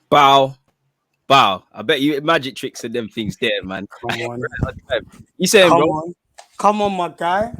Bow. I bet you magic tricks and them things there, man. Come on. You saying, bro? Come on, my guy.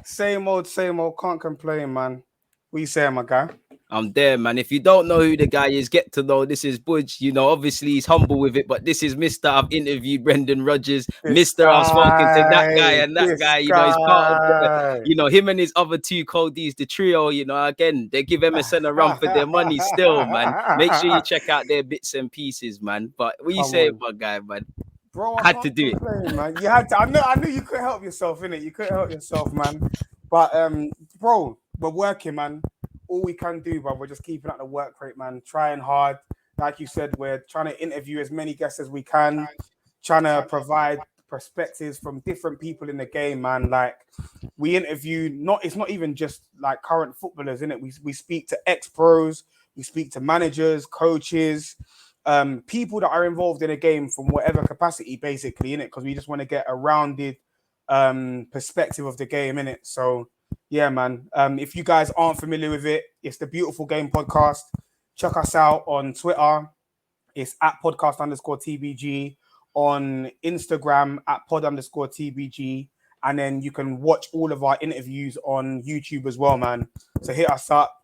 Same old. Can't complain, man. What you saying, my guy? I'm there, man. If you don't know who the guy is, get to know. This is BUJ. You know, obviously he's humble with it, but this is Mr. I've interviewed Brendan Rodgers. Mr. I've spoken to that guy and that guy. You know, he's part of the, you know, him and his other two Codies, the trio. You know, again, they give MSN a run for their money still, man. Make sure you check out their bits and pieces, man. But what you say, my guy, man? Bro, I had to do it, man. You had to. I knew you couldn't help yourself, innit? You couldn't help yourself, man. But bro, we're working, man. All we can do, bro, we're just keeping up the work rate, man. Trying hard. Like you said, we're trying to interview as many guests as we can. Trying to provide perspectives from different people in the game, man. Like we interview, it's not even just like current footballers, innit? We speak to ex-pros, we speak to managers, coaches, people that are involved in a game from whatever capacity, basically, innit? Because we just want to get a rounded perspective of the game, innit? So yeah, man. If you guys aren't familiar with it, it's the Beautiful Game Podcast. Check us out on Twitter. It's at podcast_TBG. On Instagram at pod_TBG. And then you can watch all of our interviews on YouTube as well, man. So hit us up.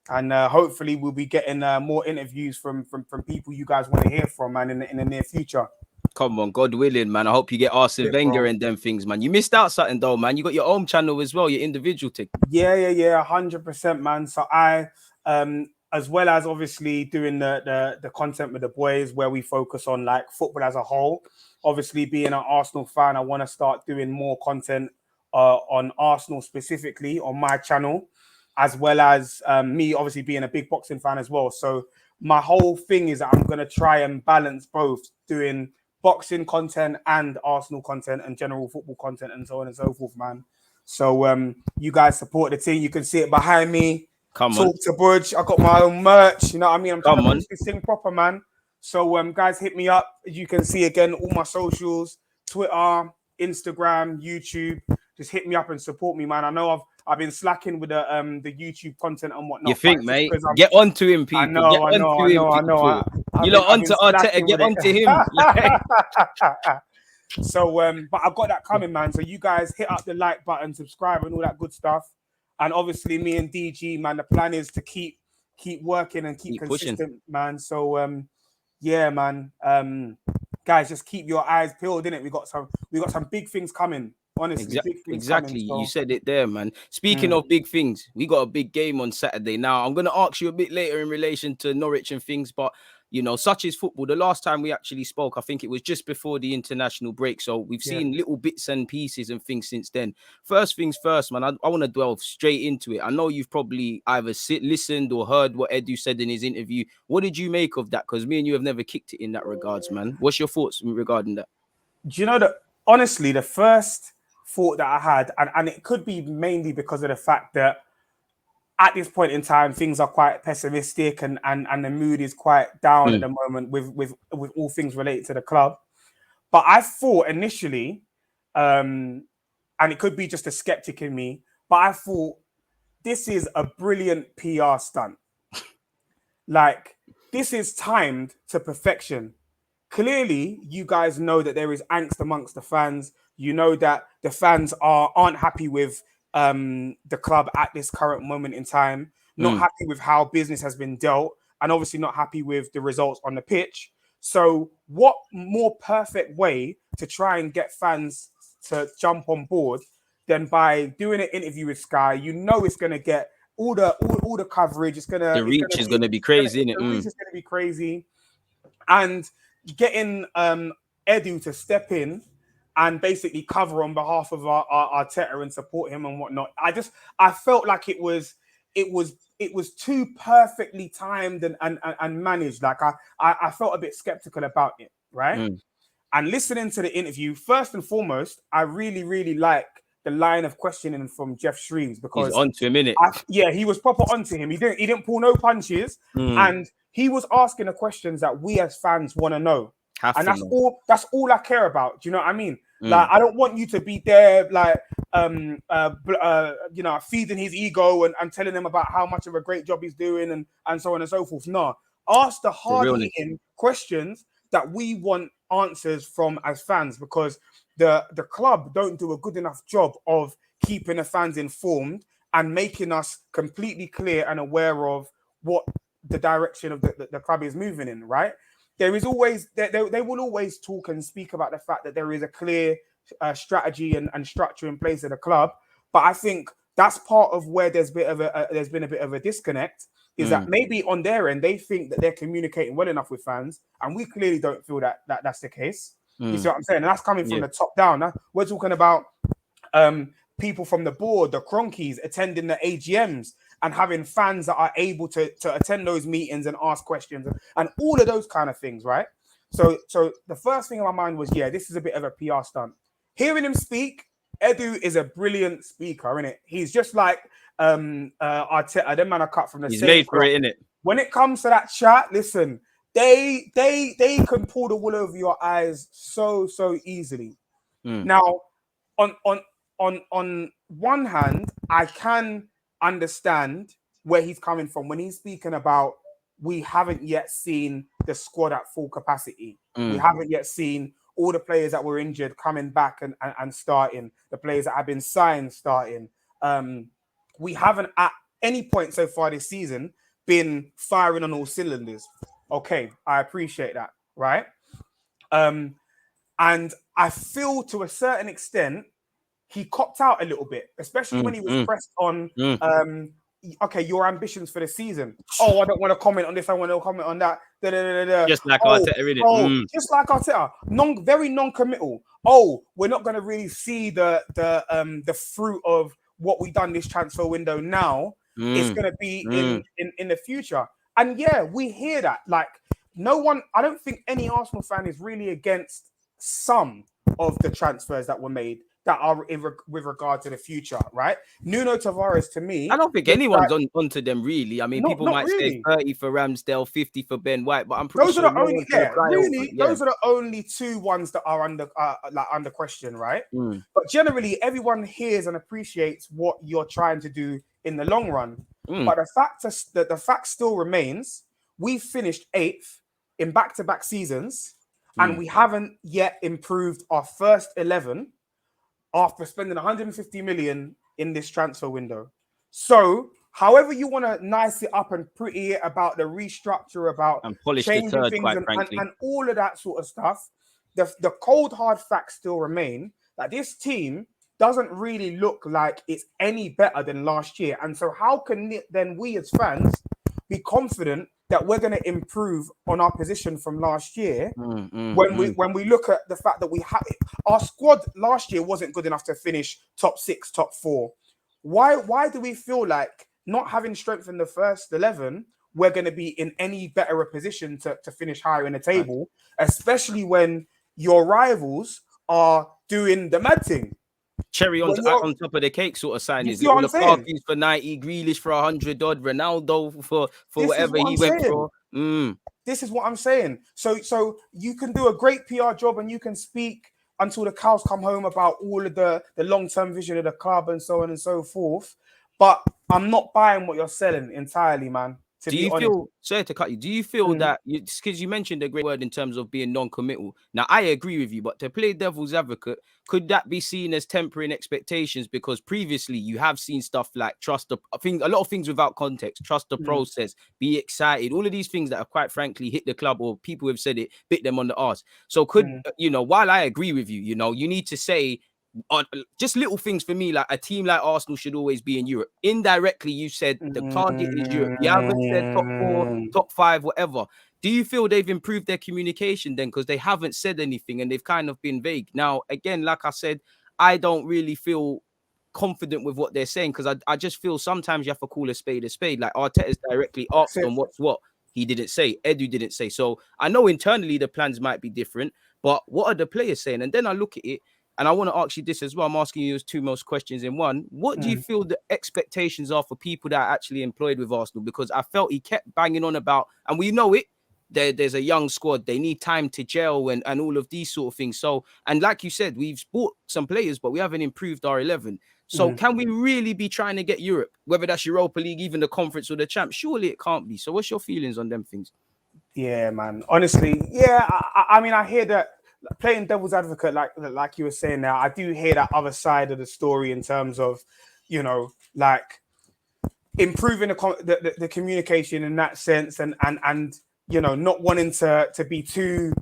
And hopefully we'll be getting more interviews from people you guys want to hear from, man, in the near future. Come on, God willing, man. I hope you get Arsene Wenger and them things, man. You missed out something though, man. You got your own channel as well, your individual thing. Yeah, 100%, man. So I, as well as obviously doing the content with the boys, where we focus on like football as a whole. Obviously, being an Arsenal fan, I want to start doing more content on Arsenal specifically on my channel, as well as me obviously being a big boxing fan as well. So my whole thing is that I'm going to try and balance both, doing boxing content and Arsenal content and general football content and so on and so forth, man. So you guys support the team. You can see it behind me. Come Talk on. to BUJ. I got my own merch. You know what I mean? I'm trying Come to on. push this thing proper, man. So guys, hit me up. You can see again all my socials, Twitter, Instagram, YouTube. Just hit me up and support me, man. I know I've been slacking with the YouTube content and whatnot. You think, mate? Get onto him, people. I know. You lot onto Arteta, get onto him. So, but I've got that coming, man. So you guys hit up the like button, subscribe, and all that good stuff. And obviously, me and DG, man, the plan is to keep working and keep consistent, pushing, man. So, yeah, man. Guys, just keep your eyes peeled, innit? We got some big things coming. Honestly, exactly. Coming, so. You said it there, man. Speaking of big things, we got a big game on Saturday. Now, I'm going to ask you a bit later in relation to Norwich and things, but you know, such is football. The last time we actually spoke, I think it was just before the international break. So we've seen little bits and pieces and things since then. First things first, man, I want to delve straight into it. I know you've probably either listened or heard what Edu said in his interview. What did you make of that? Because me and you have never kicked it in that regards, man. What's your thoughts regarding that? Do you know that, honestly, the first thought that I had, and it could be mainly because of the fact that at this point in time, things are quite pessimistic and the mood is quite down at the moment with all things related to the club. But I thought initially, and it could be just a skeptic in me, but I thought this is a brilliant PR stunt. Like, this is timed to perfection. Clearly, you guys know that there is angst amongst the fans. You know that the fans aren't happy with the club at this current moment in time, not happy with how business has been dealt, and obviously not happy with the results on the pitch. So what more perfect way to try and get fans to jump on board than by doing an interview with Sky? You know it's going to get all the coverage. The reach is going to be crazy, isn't it? The reach is going to be crazy. And getting Edu to step in and basically cover on behalf of our Arteta and support him and whatnot. I felt like it was too perfectly timed and managed. Like I felt a bit skeptical about it, right? And listening to the interview, first and foremost, I really, really like the line of questioning from Jeff Shreves, because he's onto him, innit? He was proper onto him. He didn't pull no punches, and he was asking the questions that we as fans want to know. And that's all I care about. Do you know what I mean? Like, I don't want you to be there, like, feeding his ego and telling him about how much of a great job he's doing and so on and so forth. No, ask the hard-hitting questions that we want answers from as fans, because the club don't do a good enough job of keeping the fans informed and making us completely clear and aware of what the direction of the club is moving in, right? There is always, they will always talk and speak about the fact that there is a clear strategy and structure in place at the club. But I think that's part of where there's been a bit of a disconnect, is that maybe on their end, they think that they're communicating well enough with fans, and we clearly don't feel that that's the case. You see what I'm saying? And that's coming from the top down. We're talking about people from the board, the Cronkies, attending the AGMs and having fans that are able to attend those meetings and ask questions and all of those kind of things, right? So the first thing in my mind was, this is a bit of a PR stunt. Hearing him speak, Edu is a brilliant speaker, innit? He's just like Arteta. Them man are cut from the same. He's made for it, innit? When it comes to that chat, listen, they can pull the wool over your eyes so easily. Now, on one hand, I can understand where he's coming from when he's speaking about we haven't yet seen the squad at full capacity. We haven't yet seen all the players that were injured coming back and starting, the players that have been signed starting. We haven't at any point so far this season been firing on all cylinders. Okay, I appreciate that, right? And I feel to a certain extent he copped out a little bit, especially when he was pressed on, okay, your ambitions for the season. Oh, I don't want to comment on this. I want to comment on that. Just like Arteta, really. Just like Arteta. Very non-committal. Oh, we're not going to really see the fruit of what we've done this transfer window now. It's going to be in the future. And yeah, we hear that. Like, no one, I don't think any Arsenal fan is really against some of the transfers that were made that are with regard to the future, right? Nuno Tavares, to me, I don't think anyone's onto them really. I mean, people might say 30 for Ramsdale, 50 for Ben White, but I'm pretty sure those are the only two ones that are under question, right? But generally, everyone hears and appreciates what you're trying to do in the long run. But the fact still remains: we finished 8th in back-to-back seasons, and we haven't yet improved our first 11 after spending 150 million in this transfer window. So, however you want to nice it up and pretty it about the restructure, about and polish changing the third, things quite frankly, and all of that sort of stuff, the cold hard facts still remain that this team doesn't really look like it's any better than last year. And so how can then we as fans be confident that we're going to improve on our position from last year when we look at the fact that we have our squad last year wasn't good enough to finish top 6, top 4. Why do we feel like not having strengthened the first 11, we're going to be in any better a position to finish higher in the table, especially when your rivals are doing the mad thing? Cherry on top of the cake sort of sign. Is it all the Parkies for 90, Grealish for 100 odd, Ronaldo for whatever he went for? This is what I'm saying. So you can do a great PR job and you can speak until the cows come home about all of the long-term vision of the club and so on and so forth. But I'm not buying what you're selling entirely, man. Do you feel, sorry to cut you, do you feel that, because you mentioned a great word in terms of being non-committal. Now, I agree with you, but to play devil's advocate, could that be seen as tempering expectations? Because previously you have seen stuff like a lot of things without context, trust the process, be excited, all of these things that have quite frankly hit the club, or people have said it, bit them on the arse. So could, while I agree with you, you need to say, just little things for me, like a team like Arsenal should always be in Europe. Indirectly, you said the target is Europe. You haven't said top 4, top 5, whatever. Do you feel they've improved their communication then? Because they haven't said anything and they've kind of been vague. Now, again, like I said, I don't really feel confident with what they're saying, because I just feel sometimes you have to call a spade a spade. Like Arteta's directly asked on what's what. He didn't say. Edu didn't say. So I know internally the plans might be different, but what are the players saying? And then I look at it, and I want to ask you this as well. I'm asking you those two most questions in one. What do you feel the expectations are for people that are actually employed with Arsenal? Because I felt he kept banging on about, and we know it, there's a young squad. They need time to gel and all of these sort of things. So, and like you said, we've bought some players, but we haven't improved our 11. So can we really be trying to get Europe, whether that's Europa League, even the conference or the champ? Surely it can't be. So what's your feelings on them things? Yeah, man. Honestly, yeah. I mean, I hear that, playing devil's advocate, like you were saying now, I do hear that other side of the story in terms of, you know, like improving the communication in that sense, and you know, not wanting to be too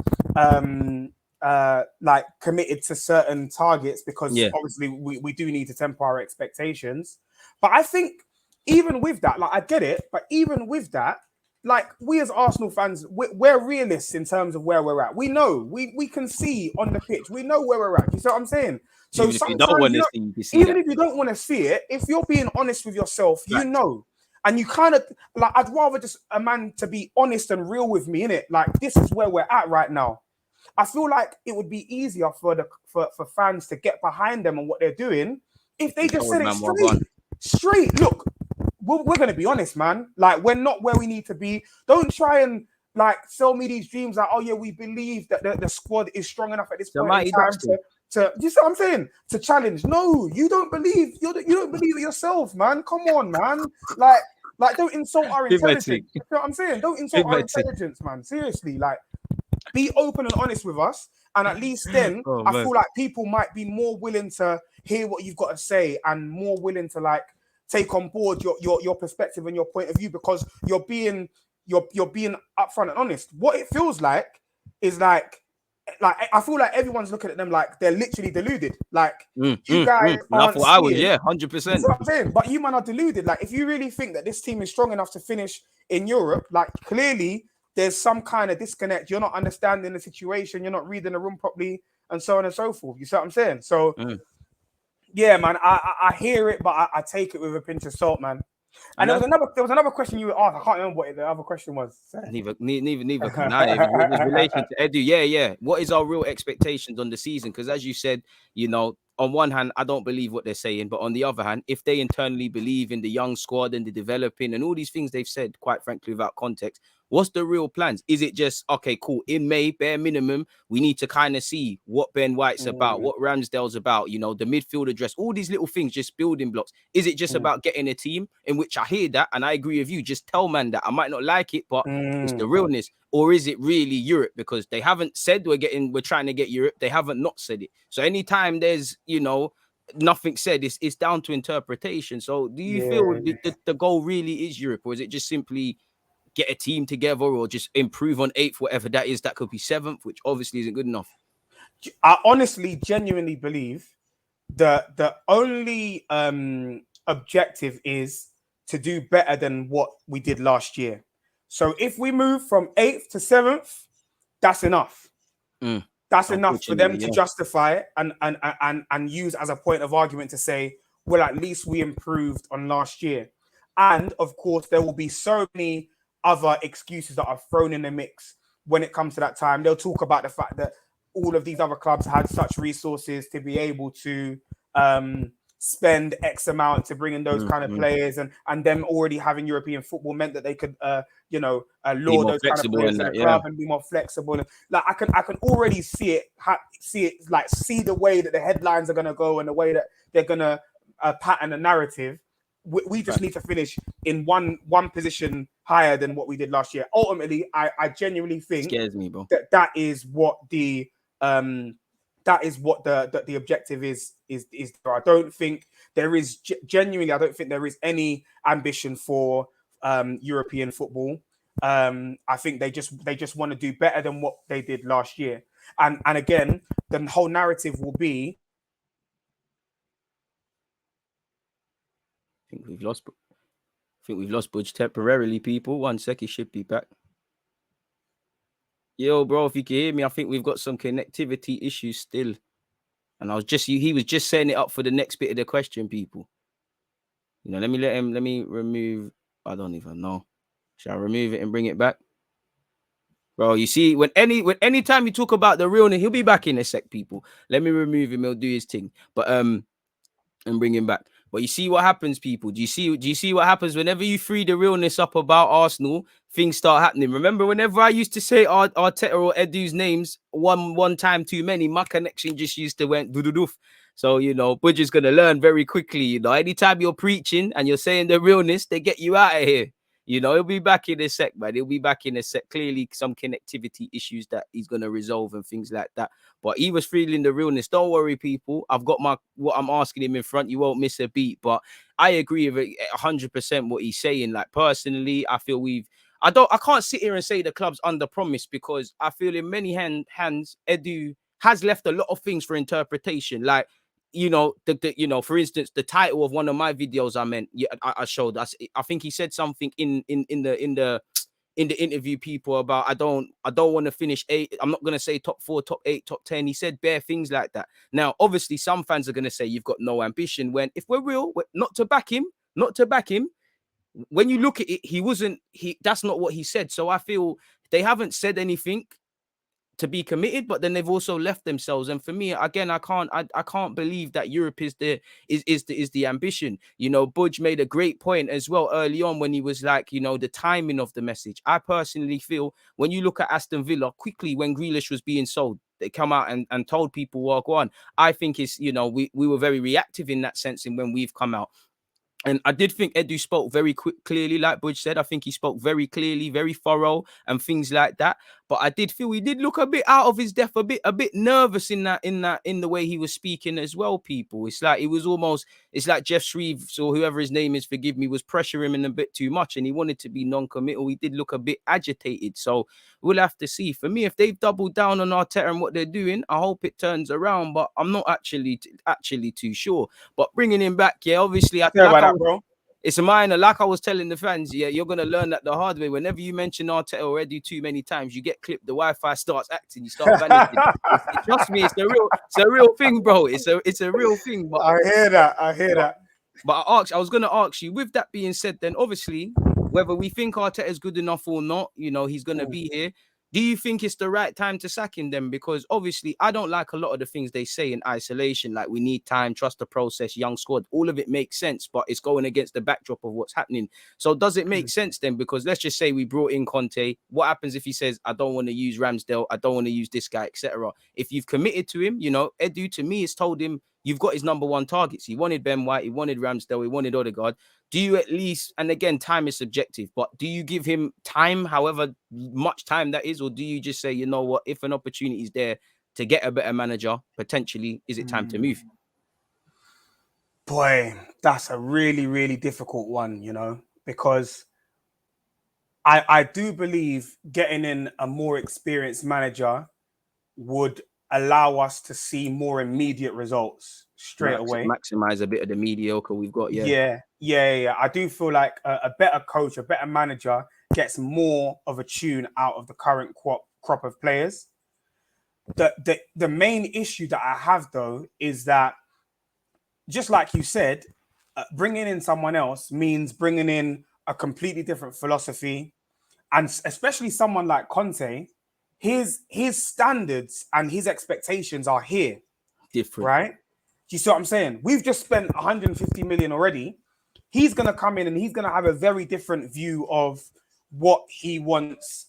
like committed to certain targets, because obviously we do need to temper our expectations. But I think even with that, like, I get it, but even with that, like, we as Arsenal fans, we're realists in terms of where we're at. We know, we can see on the pitch, we know where we're at. You see what I'm saying? So even if you don't want to see, you see even that. if you don't want to see it, if you're being honest with yourself, you know. And you kind of, like, I'd rather just a man to be honest and real with me, innit? Like, this is where we're at right now. I feel like it would be easier for fans to get behind them and what they're doing if they just said it straight. Look, we're going to be honest, man. Like, we're not where we need to be. Don't try and, like, sell me these dreams like, oh yeah, we believe that the squad is strong enough at this point in time to you see what I'm saying? To challenge. No, you don't believe. You don't believe it yourself, man. Come on, man. Like, don't insult our intelligence. You know what I'm saying? Don't insult our intelligence, man. Seriously, like, be open and honest with us, and at least then I feel like people might be more willing to hear what you've got to say and more willing to, like, take on board your perspective and your point of view, because you're being upfront and honest. What it feels like is like I feel like everyone's looking at them like they're literally deluded. Like, you guys aren't seeing, I was, 100%. That's what I'm saying. But you man are deluded. Like, if you really think that this team is strong enough to finish in Europe, like, clearly there's some kind of disconnect. You're not understanding the situation. You're not reading the room properly, and so on and so forth. You see what I'm saying? So, yeah, man, I hear it, but I take it with a pinch of salt, man. And there was another question you asked. I can't remember what the other question was. Neither can I. It was relation to Edu. Yeah. What is our real expectations on the season? Because as you said, you know, on one hand, I don't believe what they're saying, but on the other hand, if they internally believe in the young squad and the developing and all these things they've said, quite frankly, without context, what's the real plans? Is it just, okay, cool, in May, bare minimum, we need to kind of see what Ben White's about, what Ramsdale's about, you know, the midfield address, all these little things, just building blocks. Is it just about getting a team, in which I hear that, and I agree with you, just tell man that I might not like it, but it's the realness? Or is it really Europe? Because they haven't said we're trying to get Europe. They haven't not said it. So anytime there's, you know, nothing said, it's down to interpretation. So do you feel the goal really is Europe, or is it just simply get a team together, or just improve on 8th, whatever that is? That could be 7th, which obviously isn't good enough. I honestly, genuinely believe that the only objective is to do better than what we did last year. So if we move from 8th to 7th, that's enough. That's enough for them to justify it and use as a point of argument to say, well, at least we improved on last year. And of course, there will be so many other excuses that are thrown in the mix when it comes to that time. They'll talk about the fact that all of these other clubs had such resources to be able to spend X amount to bring in those kind of players, and them already having European football meant that they could, lure those kind of players in the club and be more flexible. And, like, I can already see the way that the headlines are going to go and the way that they're going to pattern a narrative. We just need to finish in one position higher than what we did last year. Ultimately, I genuinely think scares me, bro. that is what the the objective is. I don't think there is genuinely. I don't think there is any ambition for European football. I think they just want to do better than what they did last year. And again, the whole narrative will be. I think we've lost BUJ temporarily, people. 1 sec, he should be back. Yo, bro, if you can hear me, I think we've got some connectivity issues still. And he was just setting it up for the next bit of the question, people. You know, let me remove, I don't even know. Shall I remove it and bring it back? Bro, you see, anytime you talk about the realness, he'll be back in a sec, people. Let me remove him, he'll do his thing. But and bring him back. But you see what happens, people. Do you see what happens whenever you free the realness up about Arsenal? Things start happening. Remember, whenever I used to say Arteta or EDU'S names one time too many, my connection just used to went doo-doo-doof. So, you know, BUJ is going to learn very quickly. You know, anytime you're preaching and you're saying the realness, they get you out of here. You know, he'll be back in a sec, man. He'll be back in a sec. Clearly, some connectivity issues that he's going to resolve and things like that. But he was feeling the realness. Don't worry, people. I've got what I'm asking him in front. You won't miss a beat. But I agree with it 100% what he's saying. Like, personally, I feel I can't sit here and say the club's under promise, because I feel in many hands, Edu has left a lot of things for interpretation. Like, you know, for instance, the title of one of my videos I showed us. I think he said something in the interview, people, about I don't want to finish 8. I'm not going to say top 4, top 8, top 10. He said bare things like that. Now, obviously, some fans are going to say you've got no ambition, when if we're real, not to back him. When you look at it, that's not what he said. So I feel they haven't said anything to be committed, but then they've also left themselves. And for me, again, I can't believe that Europe is the ambition. You know, BUJ made a great point as well early on when he was like, you know, the timing of the message. I personally feel when you look at Aston Villa, quickly when Grealish was being sold, they come out and told people, well, go on. I think it's, you know, we were very reactive in that sense, and when we've come out. And I did think Edu spoke very clearly, like BUJ said. I think he spoke very clearly, very thorough, and things like that. But I did feel he did look a bit out of his depth, a bit nervous in the way he was speaking as well. People, it's like it's like Jeff Shreves or whoever his name is, forgive me, was pressuring him a bit too much, and he wanted to be non-committal. He did look a bit agitated. So we'll have to see. For me, if they've doubled down on Arteta and what they're doing, I hope it turns around. But I'm not actually too sure. But bringing him back, yeah, obviously, bro. It's a minor. Like I was telling the fans, yeah, you're gonna learn that the hard way. Whenever you mention Arteta or Edu too many times, you get clipped. The Wi-Fi starts acting. You start vanishing. Trust me, it's a real thing, bro. It's a real thing. But I hear that. But I was gonna ask you. With that being said, then obviously, whether we think Arteta is good enough or not, you know, he's gonna be here. Do you think it's the right time to sack him then? Because obviously, I don't like a lot of the things they say in isolation, like we need time, trust the process, young squad. All of it makes sense, but it's going against the backdrop of what's happening. So does it make sense then? Because let's just say we brought in Conte. What happens if he says, I don't want to use Ramsdale, I don't want to use this guy, etc.? If you've committed to him, you know, Edu, to me, has told him you've got his number one targets. He wanted Ben White, he wanted Ramsdale, he wanted Odegaard. Do you at least, and again, time is subjective, but do you give him time, however much time that is, or do you just say, you know what, if an opportunity is there to get a better manager, potentially, is it time to move? Boy, that's a really, really difficult one, you know, because I do believe getting in a more experienced manager would allow us to see more immediate results straight away. Maximize a bit of the mediocre we've got. Yeah. I do feel like a better coach, a better manager gets more of a tune out of the current crop of players. The main issue that I have, though, is that, just like you said, bringing in someone else means bringing in a completely different philosophy. And especially someone like Conte, his standards and his expectations are here. Different. Right? Do you see what I'm saying? We've just spent 150 million already. He's going to come in and he's going to have a very different view of what he wants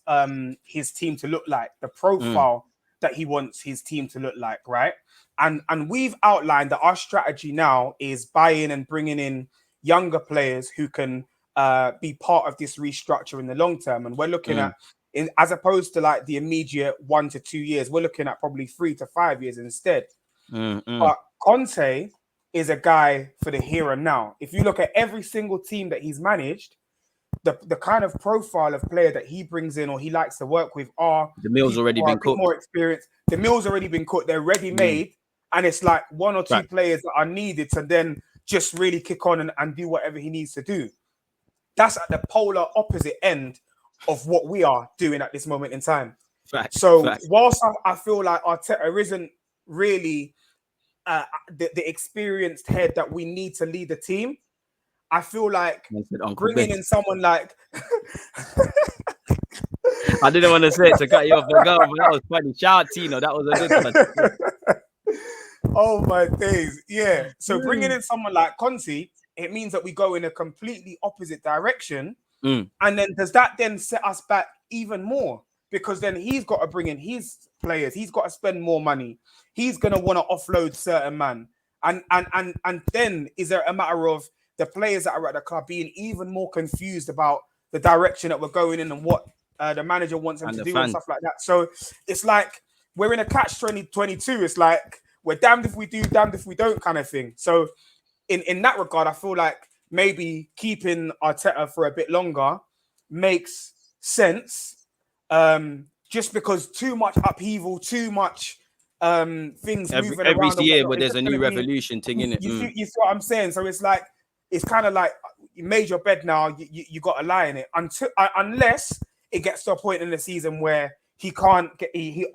his team to look like, the profile that he wants his team to look like, right? And we've outlined that our strategy now is buying and bringing in younger players who can be part of this restructure in the long term. And we're looking at, as opposed to like the immediate 1 to 2 years, we're looking at probably 3 to 5 years instead. But Conte is a guy for the here and now. If you look at every single team that he's managed, the kind of profile of player that he brings in or he likes to work with are the meal's already been cooked. More experience. The meal's already been cooked. They're ready made, and it's like 1 or 2 players that are needed to then just really kick on and do whatever he needs to do. That's at the polar opposite end of what we are doing at this moment in time. So whilst I feel like Arteta isn't really the experienced head that we need to lead the team, I feel like bringing in someone like I didn't want to say it to cut you off, but that was funny. Shout out Tino, that was a good one. Oh my days, yeah. So bringing in someone like Conte, it means that we go in a completely opposite direction, and then does that then set us back even more? Because then he's got to bring in his players, he's got to spend more money, he's gonna want to offload certain man, and then is there a matter of the players that are at the club being even more confused about the direction that we're going in and what the manager wants them to do and stuff like that. So it's like we're in a catch-22. It's like we're damned if we do, damned if we don't kind of thing. So in that regard, I feel like maybe keeping Arteta for a bit longer makes sense. Just because too much upheaval, too much things moving around. Every year where there's a new revolution thing in it. You see what I'm saying? So it's like, it's kind of like you made your bed now, you got to lie in it unless it gets to a point in the season where he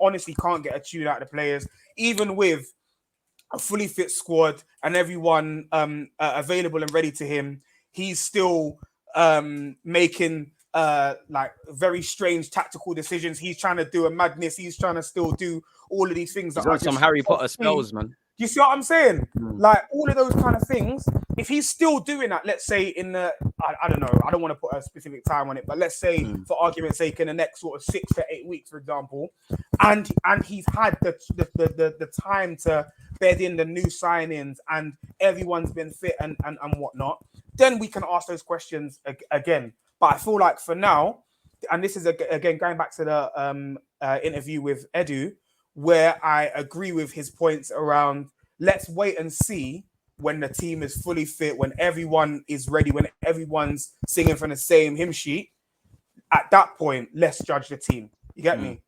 honestly can't get a tune out of the players, even with a fully fit squad and everyone available and ready to him. He's still making like very strange tactical decisions. He's trying to do a madness. He's trying to still do all of these things. He's on some Harry Potter spells, man. You see what I'm saying? Like all of those kind of things. If he's still doing that, let's say in the, I don't know, I don't want to put a specific time on it, but let's say for argument's sake, in the next sort of 6 to 8 weeks, for example, and he's had the time to bed in the new signings and everyone's been fit and whatnot, then we can ask those questions again. But I feel like for now, and this is again going back to the interview with Edu, where I agree with his points around let's wait and see when the team is fully fit, when everyone is ready, when everyone's singing from the same hymn sheet. At that point, let's judge the team. You get me?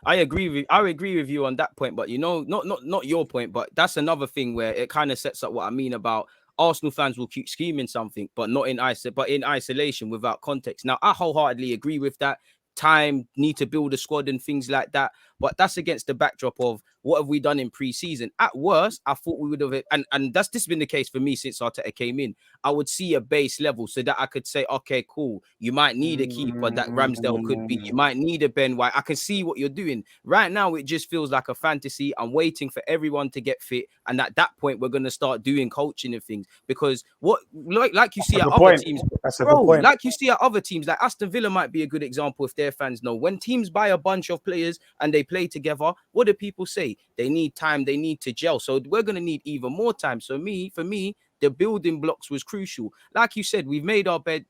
I agree with you on that point, but you know, not your point, but that's another thing where it kind of sets up what I mean about Arsenal fans will keep screaming something, but not in isolation without context. Now, I wholeheartedly agree with that. Time, need to build a squad and things like that. But that's against the backdrop of what have we done in pre-season. At worst, I thought we would have, and this has been the case for me since Arteta came in. I would see a base level so that I could say, okay, cool. You might need a keeper that Ramsdale could be. You might need a Ben White. I can see what you're doing. Right now, it just feels like a fantasy. I'm waiting for everyone to get fit. And at that point, we're going to start doing coaching and things. Because what, like you see at other teams, like you see at other teams, like Aston Villa might be a good example if their fans know. When teams buy a bunch of players and they play together, what do people say? They need time, they need to gel. So we're going to need even more time. So for me, the building blocks was crucial. Like you said, we've made our bed,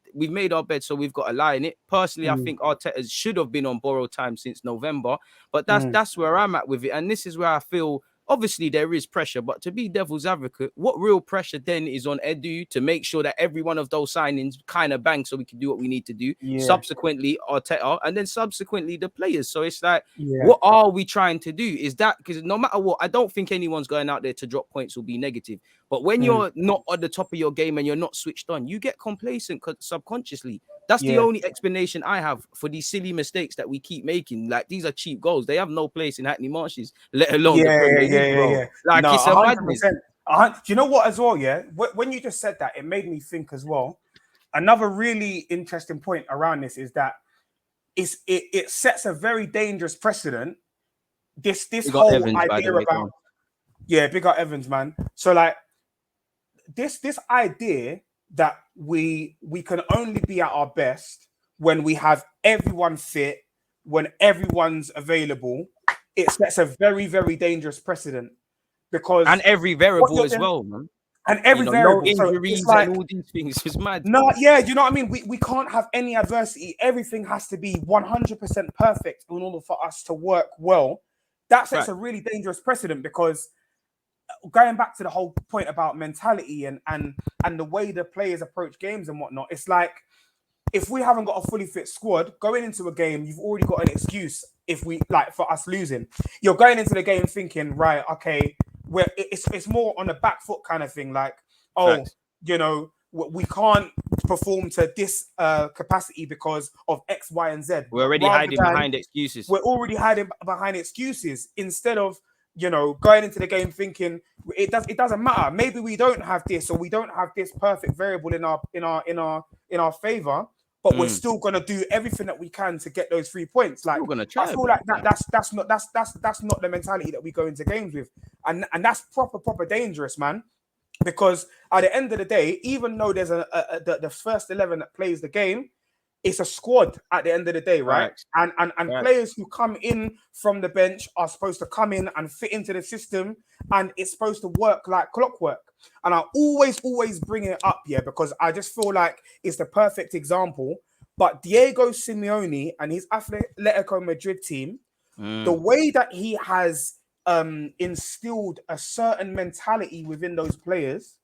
so we've got to lie in it. Personally, I think Arteta should have been on borrowed time since November, but that's where I'm at with it. And this is where I feel, obviously there is pressure, but to be devil's advocate, what real pressure then is on Edu to make sure that every one of those signings kind of bang so we can do what we need to do. Subsequently, Arteta, and then subsequently the players. So it's like, what are we trying to do? Is that, because no matter what, I don't think anyone's going out there to drop points will be negative. But when you're not at the top of your game and you're not switched on, you get complacent subconsciously. That's the only explanation I have for these silly mistakes that we keep making. Like, these are cheap goals. They have no place in Hackney Marshes, let alone the Premier League, bro. Like, no, it's a madness. Do you know what as well, yeah? When you just said that, it made me think as well. Another really interesting point around this is that it sets a very dangerous precedent. This whole idea about... Yeah, big up Evans, man. So, like, this idea that we can only be at our best when we have everyone fit, when everyone's available, it sets a very, very dangerous precedent. Because and every variable as well, man. And every variable, no injuries so like, and all these things is mad. No, yeah, you know what I mean? We can't have any adversity. Everything has to be 100% perfect in order for us to work well. That sets a really dangerous precedent, because going back to the whole point about mentality and the way the players approach games and whatnot, it's like, if we haven't got a fully fit squad going into a game, you've already got an excuse. If we for us losing, you're going into the game thinking, right, okay, it's more on the back foot kind of thing. Like, oh, you know, we can't perform to this capacity because of X, Y, and Z. We're already hiding behind excuses. We're already hiding behind excuses instead of, you know, going into the game thinking it doesn't matter. Maybe we don't have this, or we don't have this perfect variable in our favor, but we're still gonna do everything that we can to get those 3 points. Like, I feel like that's not the mentality that we go into games with, and that's proper dangerous, man. Because at the end of the day, even though there's the first 11 that plays the game, it's a squad at the end of the day, right? And players who come in from the bench are supposed to come in and fit into the system, and it's supposed to work like clockwork. And I always bring it up here because I just feel like it's the perfect example. But Diego Simeone and his Atletico Madrid team, the way that he has instilled a certain mentality within those players,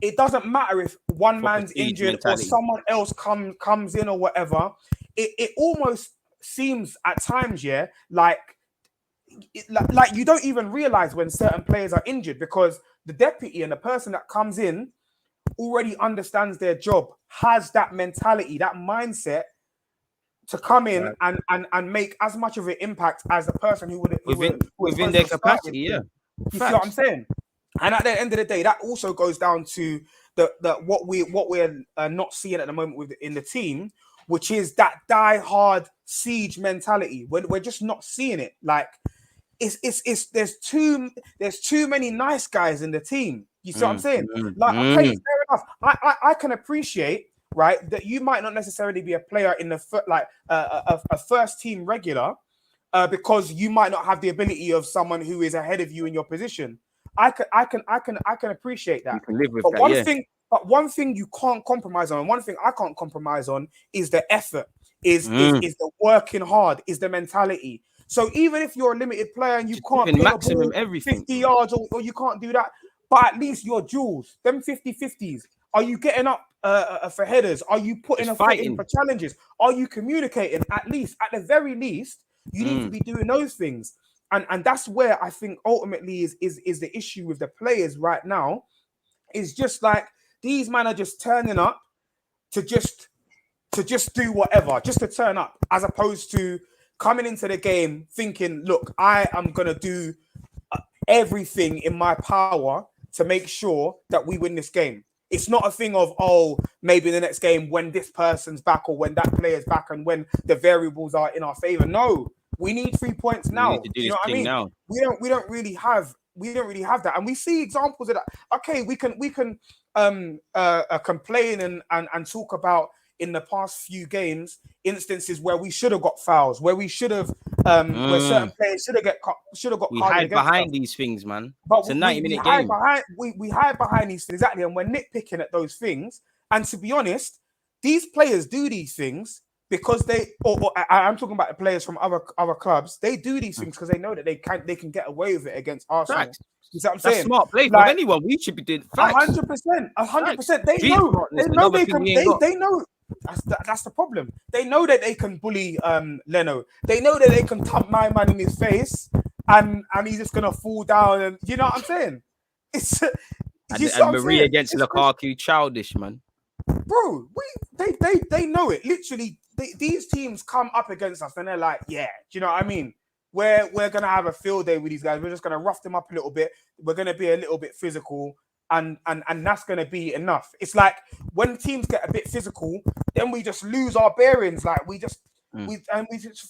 it doesn't matter if one man's injured or someone else comes in or whatever. It almost seems at times, like you don't even realize when certain players are injured, because the deputy and the person that comes in already understands their job, has that mentality, that mindset to come in and make as much of an impact as the person who would within their capacity. Yeah, you see what I'm saying? And at the end of the day, that also goes down to what we're not seeing at the moment in the team, which is that die-hard siege mentality. We're just not seeing it. Like, there's too many nice guys in the team. You see what I'm saying? Like, okay, fair enough. I can appreciate, right, that you might not necessarily be a player in the a first team regular, because you might not have the ability of someone who is ahead of you in your position. I can appreciate that. You can live with but that, one thing you can't compromise on, and one thing I can't compromise on, is the effort, is the working hard, is the mentality. So even if you're a limited player and you can't play maximum ball everything 50 yards or you can't do that, but at least your duels, them 50-50s, are you getting up for headers? Are you putting a foot in for challenges? Are you communicating? At the very least, you need to be doing those things. And that's where I think ultimately is the issue with the players right now. Is just like, these men are just turning up to just do whatever, just to turn up, as opposed to coming into the game thinking, look, I am going to do everything in my power to make sure that we win this game. It's not a thing of, oh, maybe the next game when this person's back or when that player's back and when the variables are in our favor. No, we need 3 points now. You know what I mean? Now. We don't really have that, and we see examples of that. Okay, we can complain and talk about, in the past few games, instances where we should have got fouls, where we should have where certain players should have got. We hide behind these things, man. But it's a 90-minute game. We hide behind these things, exactly, and we're nitpicking at those things. And to be honest, these players do these things because I'm talking about the players from other clubs. They do these things because they know that they can get away with it against Arsenal. Facts. You see what I'm saying? That's smart play from anyone. We should be doing 100%. They know they can. They know. That's the problem. They know that they can bully Leno. They know that they can thump my man in his face, and he's just gonna fall down. And you know what I'm saying? It's and Marie against Lukaku, childish, man. Bro, they know it. Literally, these teams come up against us, and they're like, yeah, do you know what I mean? We're gonna have a field day with these guys. We're just gonna rough them up a little bit. We're gonna be a little bit physical. And that's going to be enough. It's like when teams get a bit physical, then we just lose our bearings. Like we just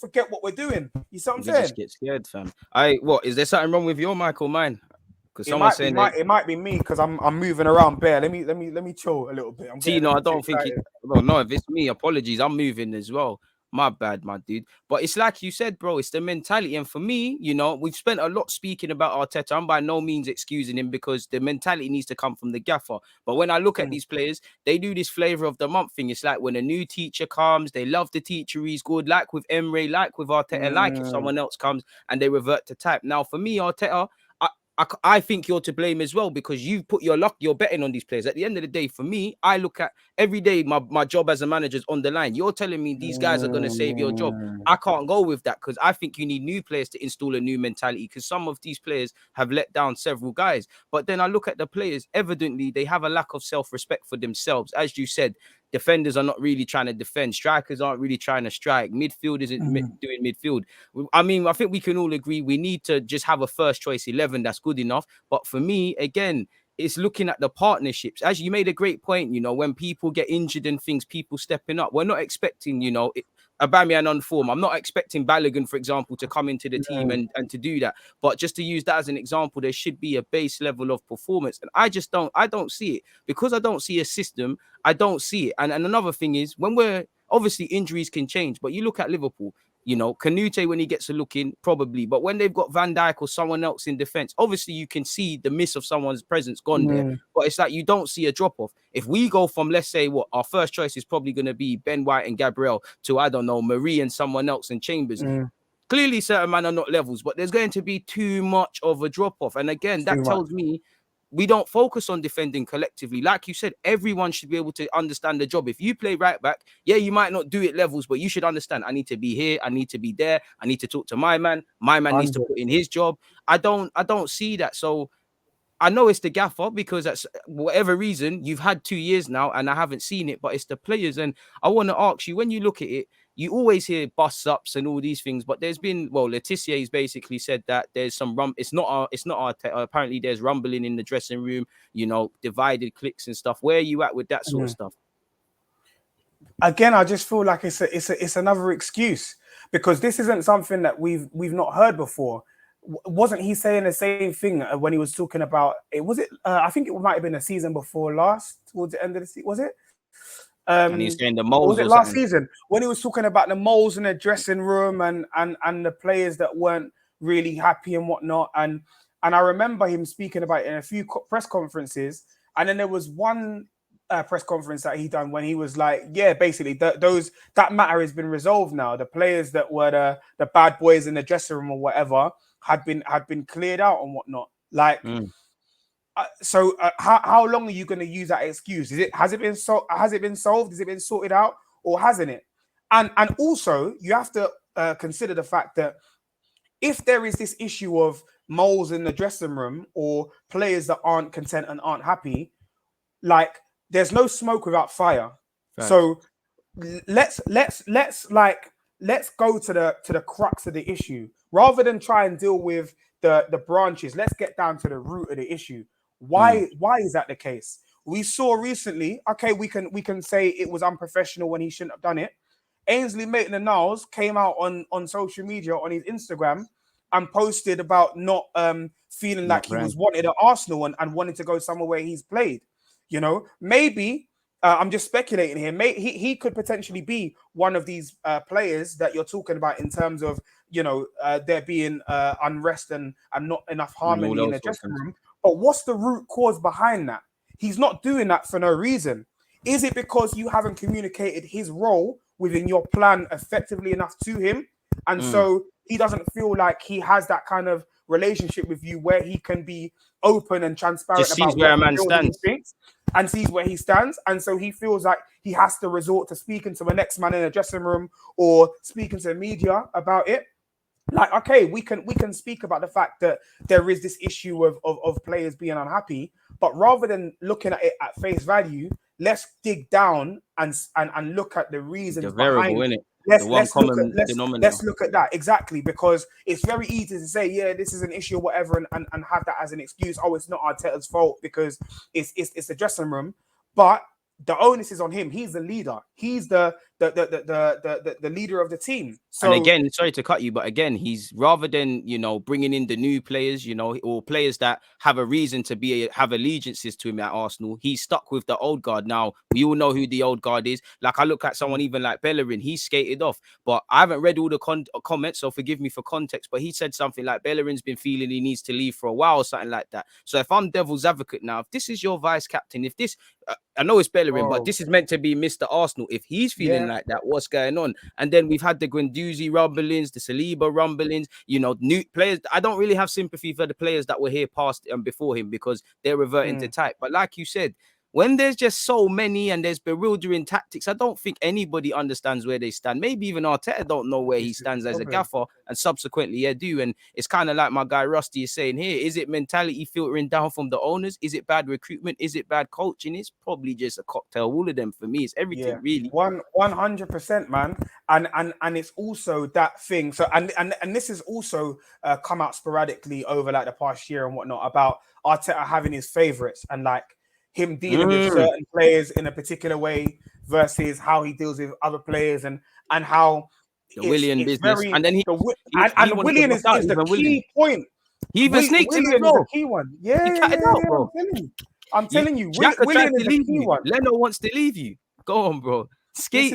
forget what we're doing. You see what I'm saying? Just get scared, fam. What is there something wrong with your mic or mine? Because someone's saying it might be me because I'm moving around bare. Let me chill a little bit. I don't think it. Well, no, if it's me, apologies. I'm moving as well. My bad, my dude. But it's like you said, bro, it's the mentality. And for me, you know, we've spent a lot speaking about Arteta. I'm by no means excusing him because the mentality needs to come from the gaffer. But when I look at these players, they do this flavor of the month thing. It's like when a new teacher comes, they love the teacher, he's good, like with Emre, like with Arteta, like if someone else comes and they revert to type. Now, for me, Arteta, I think you're to blame as well, because you've put your luck, you're betting on these players. At the end of the day, for me, I look at every day my job as a manager is on the line. You're telling me these guys are going to save your job. I can't go with that, because I think you need new players to install a new mentality, because some of these players have let down several guys. But then I look at the players, evidently they have a lack of self-respect for themselves. As you said, defenders are not really trying to defend. Strikers aren't really trying to strike. Midfield isn't doing midfield. I mean, I think we can all agree we need to just have a first choice 11 that's good enough. But for me, again, it's looking at the partnerships. As you made a great point, when people get injured and things, people stepping up. We're not expecting, Aubameyang on form. I'm not expecting Balogun, for example, to come into the team and to do that. But just to use that as an example, there should be a base level of performance. And I don't see it, because I don't see a system. I don't see it. And another thing is, when we're obviously, injuries can change, but you look at Liverpool, Canute, when he gets a look in, probably. But when they've got Van Dijk or someone else in defense, obviously you can see the miss of someone's presence gone there. But it's like you don't see a drop off. If we go from, let's say, our first choice is probably going to be Ben White and Gabriel to, I don't know, Marie and someone else in Chambers. Clearly, certain men are not levels, but there's going to be too much of a drop off. And again, that tells me we don't focus on defending collectively. Like you said, everyone should be able to understand the job. If you play right back, yeah, you might not do it levels, but you should understand, I need to be here, I need to be there, I need to talk to my man needs to put in his job. I don't see that. So I know it's the gaffer, because that's whatever reason you've had 2 years now and I haven't seen it, but it's the players. And I want to ask you, when you look at it, you always hear bust ups and all these things, but there's been, Letizier's basically said that there's some it's not our apparently there's rumbling in the dressing room, divided cliques and stuff. Where are you at with that sort of stuff? Again, I just feel like it's another excuse, because this isn't something that we've not heard before. Wasn't he saying the same thing when he was talking about it? Was it? I think it might have been a season before last, towards the end of the season. Was it? And he's saying the moles. Was it last season when he was talking about the moles in the dressing room and the players that weren't really happy and whatnot? And I remember him speaking about it in a few press conferences. And then there was one press conference that he done when he was like, yeah, basically that matter has been resolved now. The players that were the bad boys in the dressing room or whatever had been cleared out and whatnot. Like, so how long are you going to use that excuse? Has it been solved? Has it been sorted out, or hasn't it? And also you have to consider the fact that if there is this issue of moles in the dressing room or players that aren't content and aren't happy, like, there's no smoke without fire. Right. So let's go to the crux of the issue rather than try and deal with the branches. Let's get down to the root of the issue. Why is that the case? We saw recently, okay, we can say it was unprofessional when he shouldn't have done it. Ainsley Maitland-Niles came out on social media, on his Instagram, and posted about not feeling like he was wanted at Arsenal and wanting to go somewhere where he's played. Maybe I'm just speculating here. He could potentially be one of these players that you're talking about in terms of, there being unrest and not enough harmony in the dressing room. But what's the root cause behind that? He's not doing that for no reason. Is it because you haven't communicated his role within your plan effectively enough to him? And so he doesn't feel like he has that kind of relationship with you where he can be open and transparent just about sees where a man stands and sees where he stands. And so he feels like he has to resort to speaking to the next man in the dressing room or speaking to the media about it. Like, okay, we can speak about the fact that there is this issue of players being unhappy, but rather than looking at it at face value, let's dig down and look at the reasons behind it. it. Let's look at that, exactly, because it's very easy to say, yeah, this is an issue or whatever, and have that as an excuse. Oh, it's not Arteta's fault because it's the dressing room, but the onus is on him. He's the leader. He's the leader of the team. So, and again, sorry to cut you, but again, he's rather than bringing in the new players, or players that have a reason to have allegiances to him at Arsenal, he's stuck with the old guard. Now we all know who the old guard is. Like, I look at someone even like Bellerin, he skated off, but I haven't read all the comments, so forgive me for context. But he said something like Bellerin's been feeling he needs to leave for a while or something like that. So if I'm devil's advocate now, if this is your vice captain, if this I know it's Bellerin, but Bro. this is meant to be Mr. Arsenal. If he's feeling like that, what's going on? And then we've had the Guendouzi rumblings, the Saliba rumblings, you know, new players. I don't really have sympathy for the players that were here past and before him because they're reverting to type. But like you said, when there's just so many and there's bewildering tactics, I don't think anybody understands where they stand. Maybe even Arteta don't know where he stands as a gaffer, and subsequently Edu. And it's kind of like my guy Rusty is saying here: is it mentality filtering down from the owners? Is it bad recruitment? Is it bad coaching? It's probably just a cocktail. All of them for me. It's everything really. 100%, man. And it's also that thing. So and this has also come out sporadically over like the past year and whatnot about Arteta having his favorites and like him dealing with certain players in a particular way versus how he deals with other players and how the Willian business. Very, and then Willian is the key point. He even sneaked him as well. Key one. Yeah, bro. I'm telling you, Willian is the key one. Leno wants to leave you. Go on, bro. Skating.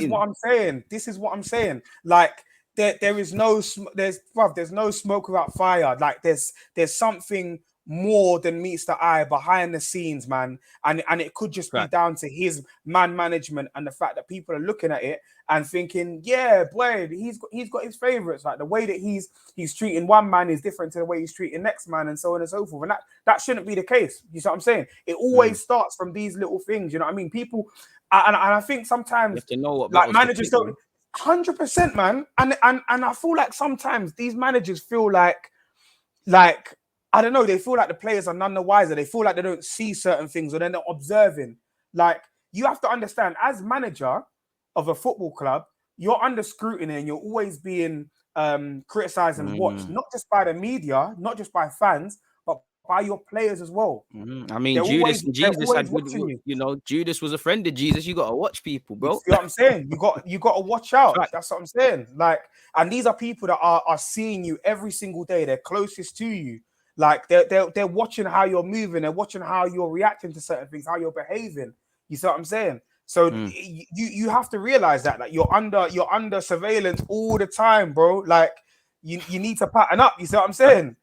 This is what I'm saying. Like there's no smoke without fire. Like there's something more than meets the eye behind the scenes, man. And it could just be down to his man management and the fact that people are looking at it and thinking, yeah, boy, he's got his favorites. Like the way that he's treating one man is different to the way he's treating next man, and so on and so forth. And that shouldn't be the case. You see what I'm saying? It always starts from these little things. You know what I mean? People, and I think sometimes you have to know what like managers don't. 100%, man. And I feel like sometimes these managers feel like I don't know, they feel like the players are none the wiser. They feel like they don't see certain things or they're not observing. Like, you have to understand, as manager of a football club, you're under scrutiny and you're always being criticized and watched, not just by the media, not just by fans, but by your players as well. I mean, Judas and Jesus had good, you know, Judas was a friend of Jesus. You got to watch people, bro. You see what I'm saying? You got to watch out. Right. That's what I'm saying. Like, and these are people that are seeing you every single day. They're closest to you. Like they're watching how you're moving, they're watching how you're reacting to certain things, how you're behaving. You see what I'm saying? So you have to realize that like you're under surveillance all the time, bro. Like you need to pattern up. You see what I'm saying?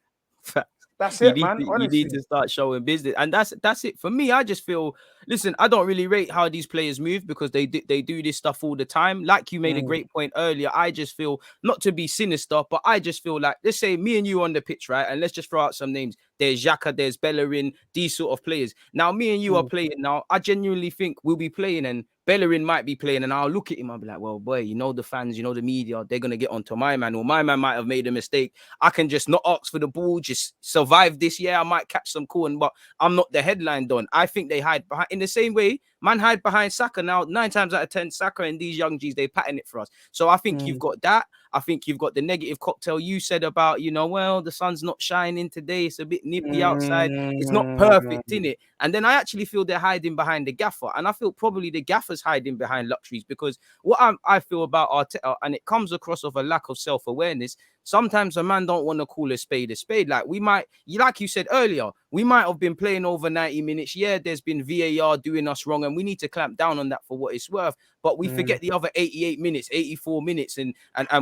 That's it, man. You need to start showing business, and that's it for me. I just feel, listen, I don't really rate how these players move because they do this stuff all the time. Like you made a great point earlier. I just feel, not to be sinister, but I just feel like, let's say me and you on the pitch, right? And let's just throw out some names. There's Xhaka, there's Bellerin, these sort of players. Now me and you are playing now. I genuinely think we'll be playing and Bellerin might be playing, and I'll look at him. I'll be like, well, boy, you know the fans, you know the media, they're gonna get onto my man, or my man might have made a mistake. I can just not ask for the ball, just survive this year. I might catch some corn, but I'm not the headline don. I think they hide behind in the same way. Man hide behind Saka now. 9 times out of 10, Saka and these young G's, they pattern it for us. So I think you've got that. I think you've got the negative cocktail you said about, you know, well, the sun's not shining today. It's a bit nippy outside. It's not perfect, innit? And then I actually feel they're hiding behind the gaffer. And I feel probably the gaffer's hiding behind luxuries, because what I feel about Arteta, and it comes across of a lack of self-awareness, sometimes a man don't want to call a spade a spade. Like we might, like you said earlier, we might have been playing over 90 minutes. Yeah, there's been VAR doing us wrong, and we need to clamp down on that for what it's worth. But we forget the other 88 minutes, 84 minutes and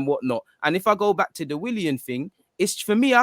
whatnot. And if I go back to the Willian thing, it's for me,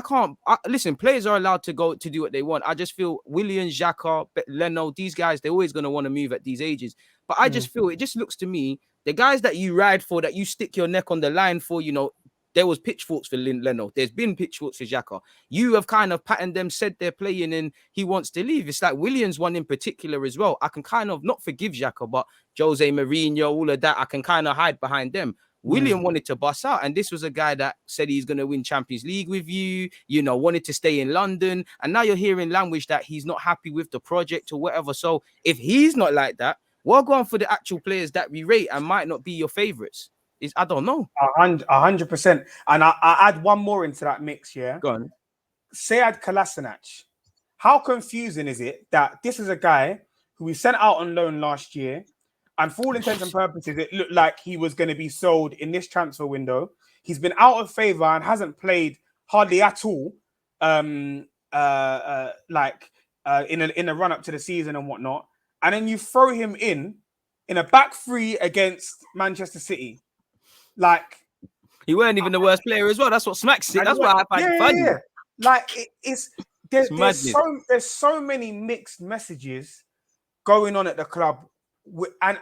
listen, players are allowed to go to do what they want. I just feel Willian, Xhaka, Leno, these guys, they're always going to want to move at these ages. But I just feel, it just looks to me, the guys that you ride for, that you stick your neck on the line for, you know, there was pitchforks for Leno. There's been pitchforks for Xhaka. You have kind of patterned them, said they're playing, and he wants to leave. It's like Williams one in particular as well. I can kind of not forgive Xhaka, but Jose Mourinho, all of that, I can kind of hide behind them. William wanted to bust out, and this was a guy that said he's going to win Champions League with you, you know, wanted to stay in London, and now you're hearing language that he's not happy with the project or whatever. So if he's not like that, we're going for the actual players that we rate and might not be your favorites. I don't know. 100%. And I add one more into that mix, yeah? Go on. Sead Kolasinac. How confusing is it that this is a guy who we sent out on loan last year, and for all intents and purposes, it looked like he was going to be sold in this transfer window. He's been out of favor and hasn't played hardly at all, in a run-up to the season and whatnot. And then you throw him in a back three against Manchester City. Like, he weren't even the worst player as well. That's what smacks it. That's why I find it funny. Yeah. Like there's so many mixed messages going on at the club, and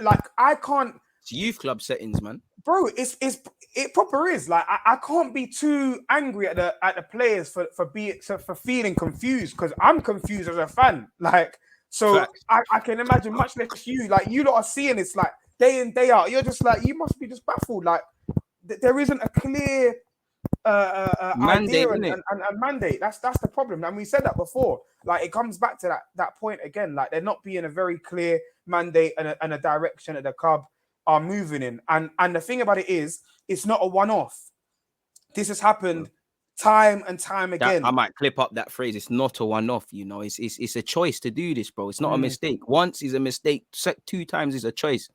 like I can't. It's youth club settings, man. Bro, it proper is like I can't be too angry at the players for feeling confused, because I'm confused as a fan. Like, so I can imagine, much less you. Like, you lot are seeing it's like day in day out. You're just like, you must be just baffled. Like, there isn't a clear mandate, idea and mandate. That's the problem, and we said that before. Like, it comes back to that point again. Like, there not being a very clear mandate and a direction that the club are moving in. And the thing about it is, it's not a one-off. This has happened time and time again. I might clip up that phrase. It's not a one-off, you know. It's a choice to do this, bro. It's not a mistake. Once is a mistake. 2 times is a choice.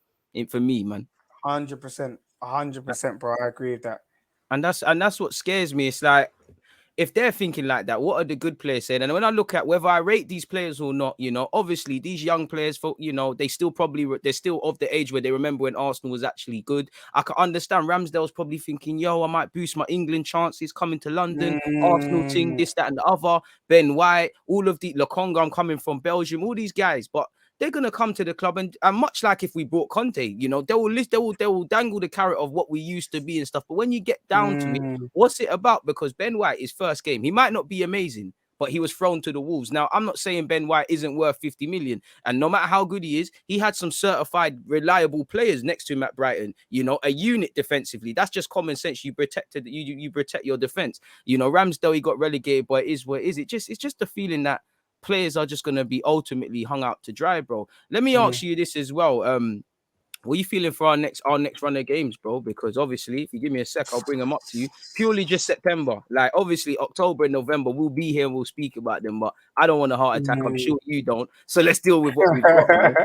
For me, man. 100%, bro. I agree with that. And that's what scares me. It's like, if they're thinking like that, what are the good players saying? And when I look at whether I rate these players or not, you know, obviously these young players, you know, they're still of the age where they remember when Arsenal was actually good. I can understand Ramsdale's probably thinking, yo, I might boost my England chances coming to London, Arsenal team, this, that, and the other. Ben White, all of the Lokonga, I'm coming from Belgium, all these guys, but they're gonna come to the club, and much like if we brought Conte, you know, they will dangle the carrot of what we used to be and stuff. But when you get down to it, what's it about? Because Ben White, his first game, he might not be amazing, but he was thrown to the wolves. Now, I'm not saying Ben White isn't worth 50 million, and no matter how good he is, he had some certified reliable players next to him at Brighton. You know, a unit defensively. That's just common sense. You protect your defense. You know, Ramsdale, he got relegated, but it is what it is. It's just the feeling that players are just going to be ultimately hung out to dry, bro. Let me ask you this as well. What are you feeling for our next run of games, bro? Because obviously, if you give me a sec, I'll bring them up to you. Purely just September. Like, obviously, October and November, we'll be here and we'll speak about them, but I don't want a heart attack. I'm sure you don't. So let's deal with what we've got, man.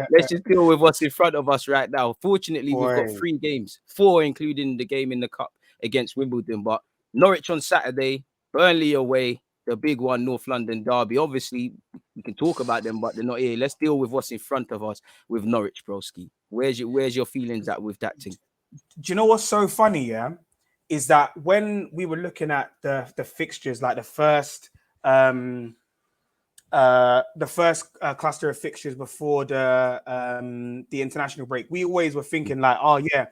Let's just deal with what's in front of us right now. Fortunately, we've got 3 games, 4 including the game in the Cup against Wimbledon. But Norwich on Saturday, Burnley away, the big one, North London derby. Obviously, we can talk about them, but they're not here. Let's deal with what's in front of us with Norwich, broski. Where's your feelings at with that thing? Do you know what's so funny? Yeah, is that when we were looking at the fixtures, like the first cluster of fixtures before the international break, we always were thinking like, oh yeah,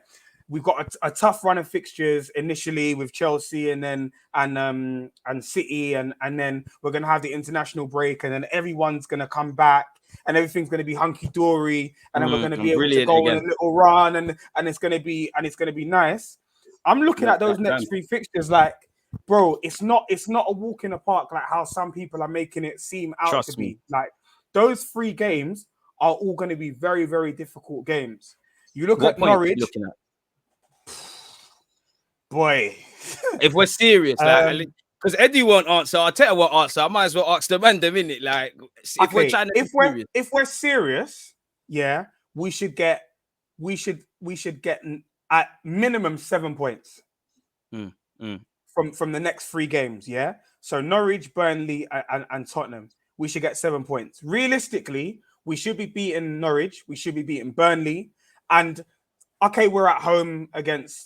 we've got a tough run of fixtures initially with Chelsea and then and City, and then we're gonna have the international break, and then everyone's gonna come back and everything's gonna be hunky dory, and then we're gonna be able to go on a little run, and it's gonna be nice. I'm looking at those next 3 fixtures like, bro, it's not a walk in the park like how some people are making it seem out to be. Like, those 3 games are all going to be very, very difficult games. You look at Norwich. Boy, if we're serious, like, because Eddie won't answer, Arteta won't answer, I might as well ask the man, minute. Like, if we're serious, yeah, we should get at minimum 7 points from the next 3 games. Yeah, so Norwich, Burnley, and Tottenham, we should get 7 points. Realistically, we should be beating Norwich, we should be beating Burnley, and okay, we're at home against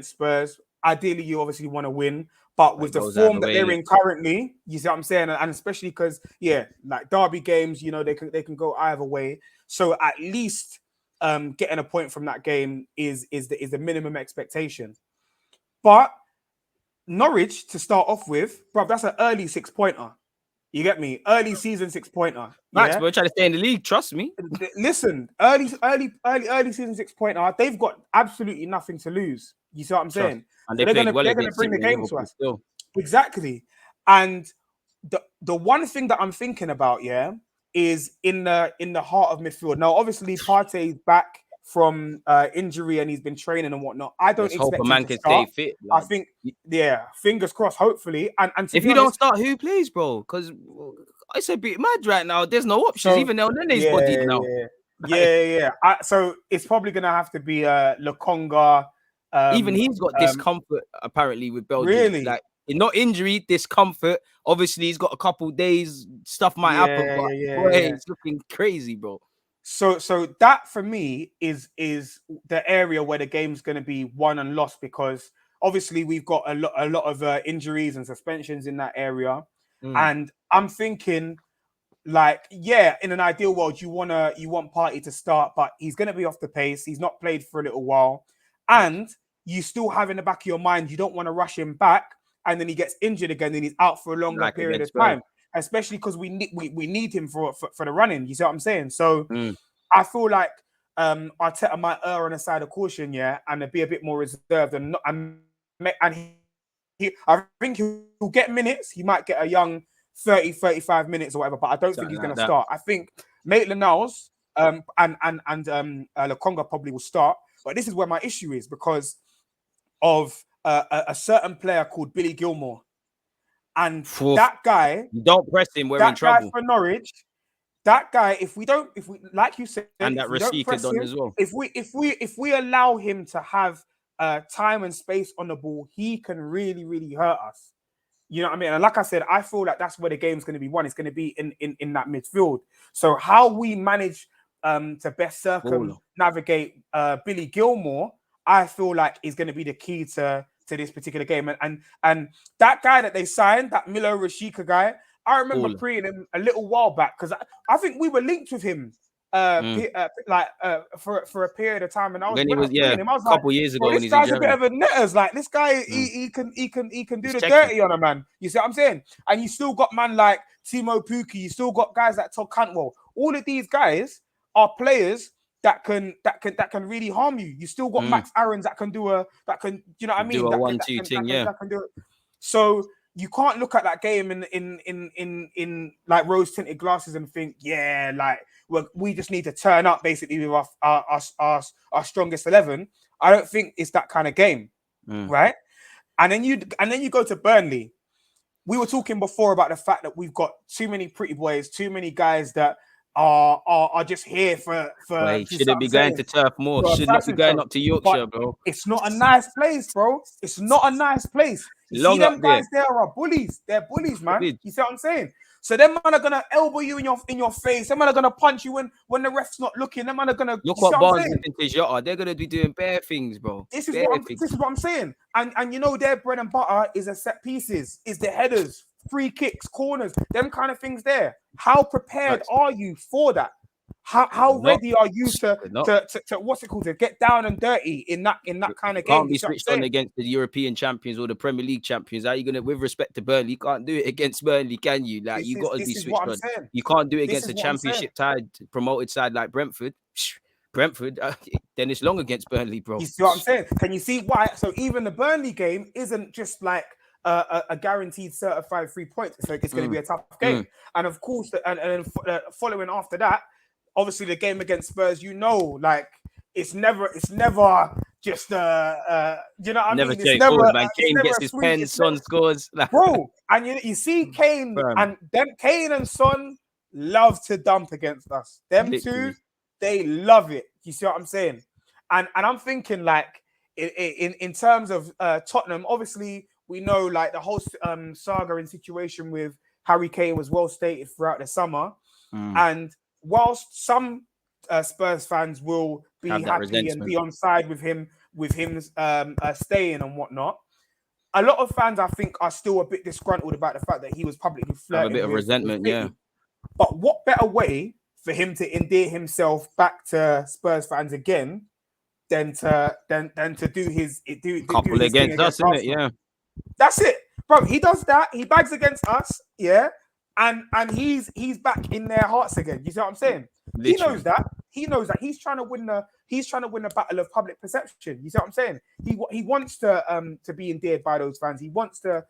Spurs. Ideally, you obviously want to win, but with the form that they're in currently, you see what I'm saying, and especially because, yeah, like derby games, you know, they can go either way. So at least getting a point from that game is the minimum expectation. But Norwich, to start off with, bro, that's an early 6-pointer. You get me? Early season 6-pointer. Max, we're trying to stay in the league. Trust me. Listen, early season 6-pointer. They've got absolutely nothing to lose. You see what I'm saying? And so they're going to bring the game to us. Still. Exactly. And the one thing that I'm thinking about, yeah, is in the heart of midfield. Now, obviously, Partey's back from injury and he's been training and whatnot. I don't expect a man can stay fit. Like, I think, yeah, fingers crossed, hopefully. And if you don't start, who plays, bro? Because it's a bit mad right now. There's no options. Even El Nene's bodied now. Yeah. So it's probably going to have to be Lokonga. Even he's got discomfort, apparently, with Belgium. Really? Like, not injury, discomfort. Obviously, he's got a couple days. Stuff might happen, but it's looking crazy, bro. So that for me is the area where the game's going to be won and lost, because obviously we've got a lot of injuries and suspensions in that area, and I'm thinking like, yeah, in an ideal world, you want Partey to start, but he's going to be off the pace. He's not played for a little while, and you still have in the back of your mind you don't want to rush him back, and then he gets injured again, and he's out for a longer period of time. Especially because we need him for the running. You see what I'm saying? So I feel like Arteta might err on the side of caution, yeah, and be a bit more reserved and I think he'll get minutes. He might get a young 30, 35 minutes or whatever, but I don't think he's going to start. I think Maitland-Niles and Lokonga probably will start, but this is where my issue is because of a certain player called Billy Gilmore, and that guy. You don't press him, we're in trouble. That guy for Norwich. That guy, if we like you said, and that Rashika done as well. If we allow him to have time and space on the ball, he can really, really hurt us. You know what I mean? And like I said, I feel like that's where the game's going to be won. It's going to be in that midfield. So how we manage to best circumnavigate Billy Gilmore, I feel like is going to be the key to this particular game. And that guy that they signed, that Milo Rashika guy, I remember preying him a little while back because I think we were linked with him for a period of time, and I was a couple years ago. This guy's a bit of a netters. Like this guy, he can do the dirty on a man. You see what I'm saying? And you still got man like Timo Pukki. You still got guys like Todd Cantwell. All of these guys are players that can really harm you. You still got Max Aarons that can you know what I mean? Do a 1-2 thing, that can do it. So you can't look at that game in like rose tinted glasses and think, yeah, like we just need to turn up basically with our strongest 11. I don't think it's that kind of game, right? And then you go to Burnley. We were talking before about the fact that we've got too many pretty boys, too many guys that are just here for. Shouldn't be going to Turf Moor. Should not be going up to Yorkshire, bro. It's not a nice place, bro. It's not a nice place. You see them guys there are bullies. They're bullies, man. You see what I'm saying? So them man are gonna elbow you in your face. Them man are gonna punch you when the ref's not looking. Them man are gonna look what Barnes and Jota. They're gonna be doing bare things, bro. This is what I'm saying. And you know their bread and butter is a set pieces, is the headers, free kicks, corners, them kind of things there. How prepared are you for that? How ready are you to what's it called, to get down and dirty in that kind of game? Can't be switched on against the European champions or the Premier League champions. How are you gonna, with respect to Burnley, you can't do it against Burnley, can you? Like you got to be switched on. You can't do it against a championship tied promoted side like Brentford. Brentford, then it's long against Burnley, bro. You see what I'm saying? Can you see why? So even the Burnley game isn't just like a guaranteed certified 3 points. So it's going to be a tough game. And of course, and following after that, obviously the game against Spurs, you know, like it's never just you know what I never mean? It's never man. Kane gets his pen, Son scores, bro. And you see Kane Kane and Son love to dump against us. Them two, they love it. You see what I'm saying? And I'm thinking like in terms of Tottenham, obviously we know like the whole saga and situation with Harry Kane was well stated throughout the summer, and whilst some Spurs fans will be happy and be on side with him staying and whatnot, a lot of fans I think are still a bit disgruntled about the fact that he was publicly flirting. A bit of resentment, yeah. But what better way for him to endear himself back to Spurs fans again than to do his couple against us, isn't it? Yeah, that's it, bro. He does that. He bags against us, yeah. And he's back in their hearts again. You see what I'm saying? Literally. He knows that. He's trying to win the battle of public perception. You see what I'm saying? He wants to be endeared by those fans. He wants to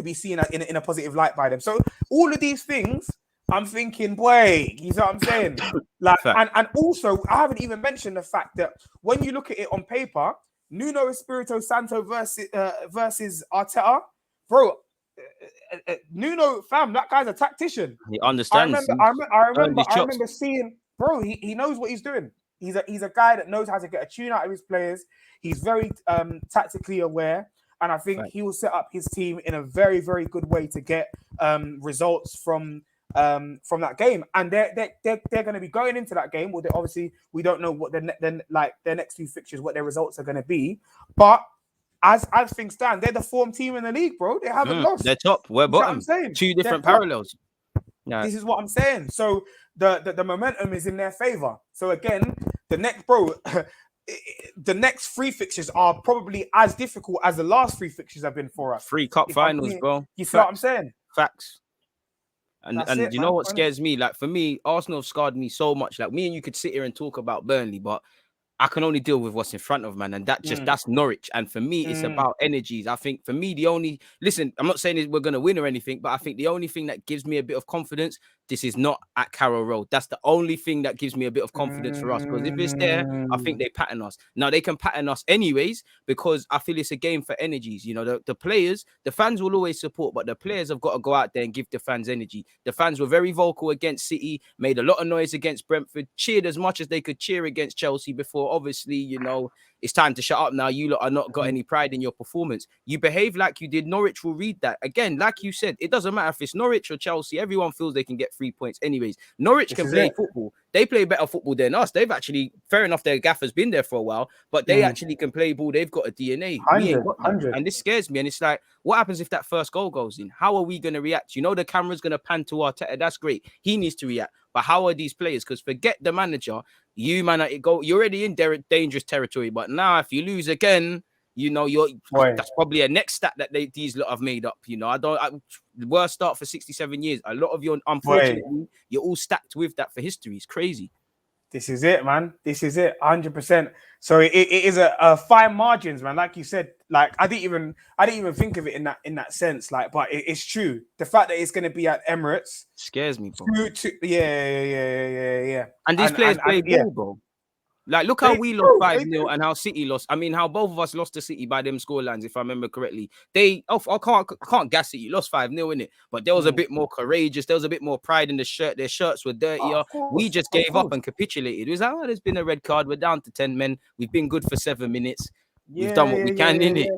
be seen in a positive light by them. So all of these things, I'm thinking, boy, you see what I'm saying? Like, and also I haven't even mentioned the fact that when you look at it on paper, Nuno Espirito Santo versus Arteta, bro. Nuno, fam, that guy's a tactician. He understands. I remember seeing, bro. He knows what he's doing. He's a guy that knows how to get a tune out of his players. He's very tactically aware, and I think he will set up his team in a very, very good way to get results from that game. And they're going to be going into that game. Well, obviously we don't know what their next few fixtures, what their results are going to be, but. As things stand, they're the form team in the league, bro. They haven't lost. They're top. We're bottom. Two different parallels. Yeah. This is what I'm saying. So the momentum is in their favor. So again, the next three fixtures are probably as difficult as the last three fixtures have been for us. 3 cup finals, bro. You see Facts. what I'm saying? Facts. And That's it, you man. know what scares me? Like, for me, Arsenal have scarred me so much. Like, me and you could sit here and talk about Burnley, but I can only deal with what's in front of, man. And that's Norwich. And for me, it's about energies. I think for me, listen, I'm not saying we're going to win or anything, but I think the only thing that gives me a bit of confidence, this is not at Carrow Road. That's the only thing that gives me a bit of confidence for us. Because if it's there, I think they pattern us. Now, they can pattern us anyways, because I feel it's a game for energies. You know, the players, the fans will always support, but the players have got to go out there and give the fans energy. The fans were very vocal against City, made a lot of noise against Brentford, cheered as much as they could cheer against Chelsea before. Obviously, you know, it's time to shut up now. You lot are not got any pride in your performance. You behave like you did. Norwich will read that. Again, like you said, it doesn't matter if it's Norwich or Chelsea. Everyone feels they can get 3 points anyways. Norwich can play football. They play better football than us. They've actually, fair enough, their gaffer's been there for a while, but they actually can play ball. They've got a DNA. We ain't got that. And this scares me. And it's like, what happens if that first goal goes in? How are we going to react? You know, the camera's going to pan to Arteta. That's great. He needs to react. But how are these players? Because forget the manager. You, man, you're already in dangerous territory. But now, if you lose again, you know, that's probably a next stat that these lot have made up. You know, the worst start for 67 years. A lot of you, unfortunately, you're all stacked with that for history. It's crazy. This is it, man. This is it, 100%. So it is a fine margins, man. Like you said, like I didn't even think of it in that sense. Like, but it's true. The fact that it's going to be at Emirates scares me, bro. Yeah. And these players play ball, bro. Like, look how we lost 5-0 and how City lost. I mean, how both of us lost to City by them scorelines, if I remember correctly. I can't gas it. You lost 5-0 in it, but there was a bit more courageous. There was a bit more pride in the shirt. Their shirts were dirtier. We just gave up and capitulated. It was like, there's been a red card. We're down to 10 men. We've been good for 7 minutes. We've done what we can in it.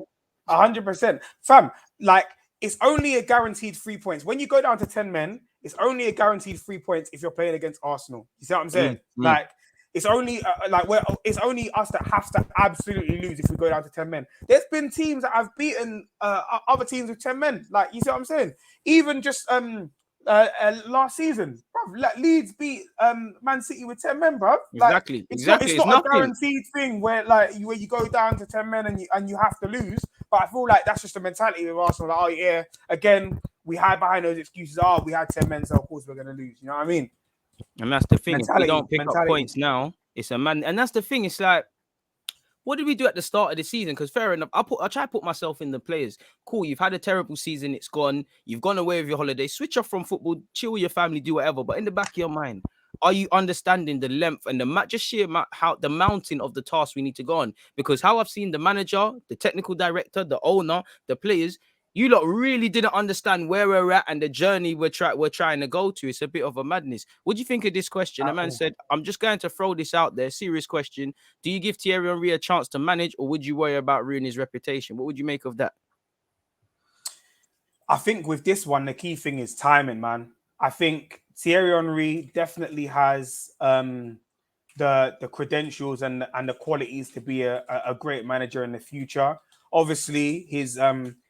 100%. Fam, like, it's only a guaranteed 3 points. When you go down to 10 men, it's only a guaranteed 3 points if you're playing against Arsenal. You see what I'm saying? Like, it's only it's only us that have to absolutely lose if we go down to 10 men. There's been teams that have beaten other teams with 10 men. Like, you see what I'm saying? Even just last season, bro, Leeds beat Man City with 10 men, bro. Like, exactly. It's not a guaranteed thing where you go down to 10 men and you have to lose. But I feel like that's just the mentality of Arsenal. Like, oh yeah, again, we hide behind those excuses. Oh, we had 10 men, so of course we're gonna lose. You know what I mean? And that's the thing. If we don't pick up points now, it's a man. And that's the thing. It's like, what did we do at the start of the season? Because fair enough, I try to put myself in the players. Cool, you've had a terrible season. It's gone. You've gone away with your holiday. Switch off from football. Chill with your family. Do whatever. But in the back of your mind, are you understanding the length and the mountain of the task we need to go on? Because how I've seen the manager, the technical director, the owner, the players, you lot really didn't understand where we're at and the journey we're trying to go to. It's a bit of a madness. What do you think of this question? A man said, I'm just going to throw this out there. Serious question. Do you give Thierry Henry a chance to manage, or would you worry about ruining his reputation? What would you make of that? I think with this one, the key thing is timing, man. I think Thierry Henry definitely has the credentials and the qualities to be a great manager in the future. Obviously,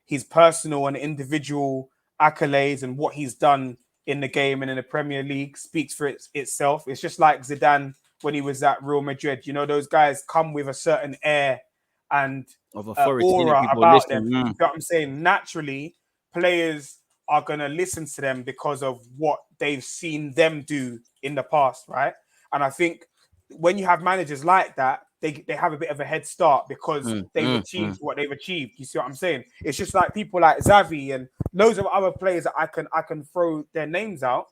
his personal and individual accolades and what he's done in the game and in the Premier League speaks for itself. It's just like Zidane when he was at Real Madrid. You know, those guys come with a certain air and of authority, aura about them. You know what I'm saying? Naturally, players are going to listen to them because of what they've seen them do in the past, right? And I think when you have managers like that, they have a bit of a head start because they've achieved what they've achieved. You see what I'm saying? It's just like people like Xavi and loads of other players that I can throw their names out.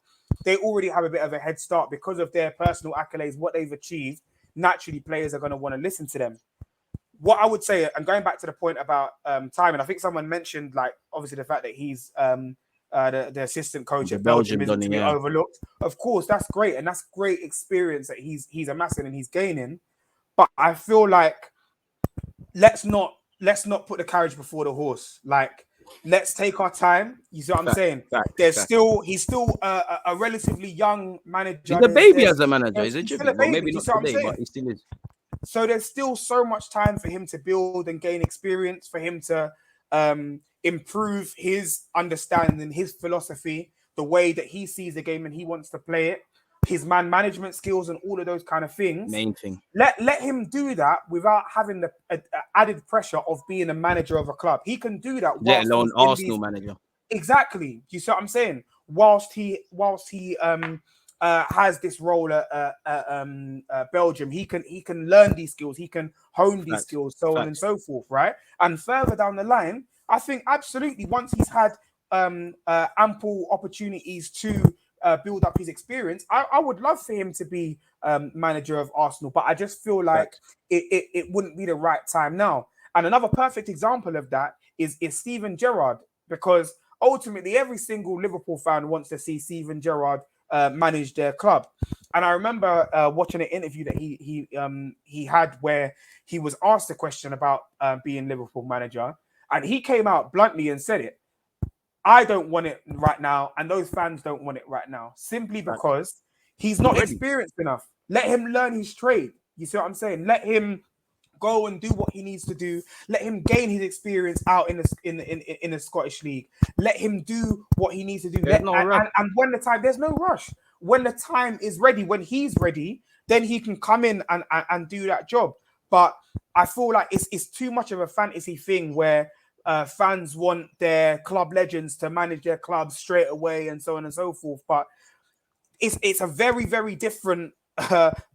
They already have a bit of a head start because of their personal accolades, what they've achieved. Naturally, players are going to want to listen to them. What I would say, and going back to the point about timing, I think someone mentioned, like, obviously the fact that he's the assistant coach at Belgium isn't to be overlooked. Of course, that's great, and that's great experience that he's amassing and he's gaining. But I feel like let's not put the carriage before the horse. Like, let's take our time. You see what I'm saying? He's still a relatively young manager. He's a baby as a manager. He's a baby. Well, maybe not today, but he still is. So there's still so much time for him to build and gain experience, for him to improve his understanding, his philosophy, the way that he sees the game and he wants to play it, his man management skills and all of those kind of things. Main thing. Let him do that without having the added pressure of being a manager of a club. He can do that. Let alone Arsenal manager. Exactly. You see what I'm saying? Whilst he has this role at Belgium, he can learn these skills. He can hone these skills, so on and so forth, right? And further down the line, I think absolutely once he's had ample opportunities to build up his experience, I would love for him to be manager of Arsenal, but I just feel like it wouldn't be the right time now. And another perfect example of that is Steven Gerrard, because ultimately every single Liverpool fan wants to see Steven Gerrard manage their club. And I remember watching an interview that he had where he was asked a question about being Liverpool manager, and he came out bluntly and said it. I don't want it right now, and those fans don't want it right now, simply because he's not experienced enough. Let him learn his trade. You see what I'm saying? Let him go and do what he needs to do. Let him gain his experience out in the Scottish League. Let him do what he needs to do. And when the time, there's no rush. When the time is ready, when he's ready, then he can come in and do that job. But I feel like it's too much of a fantasy thing where fans want their club legends to manage their clubs straight away and so on and so forth. But it's a very, very different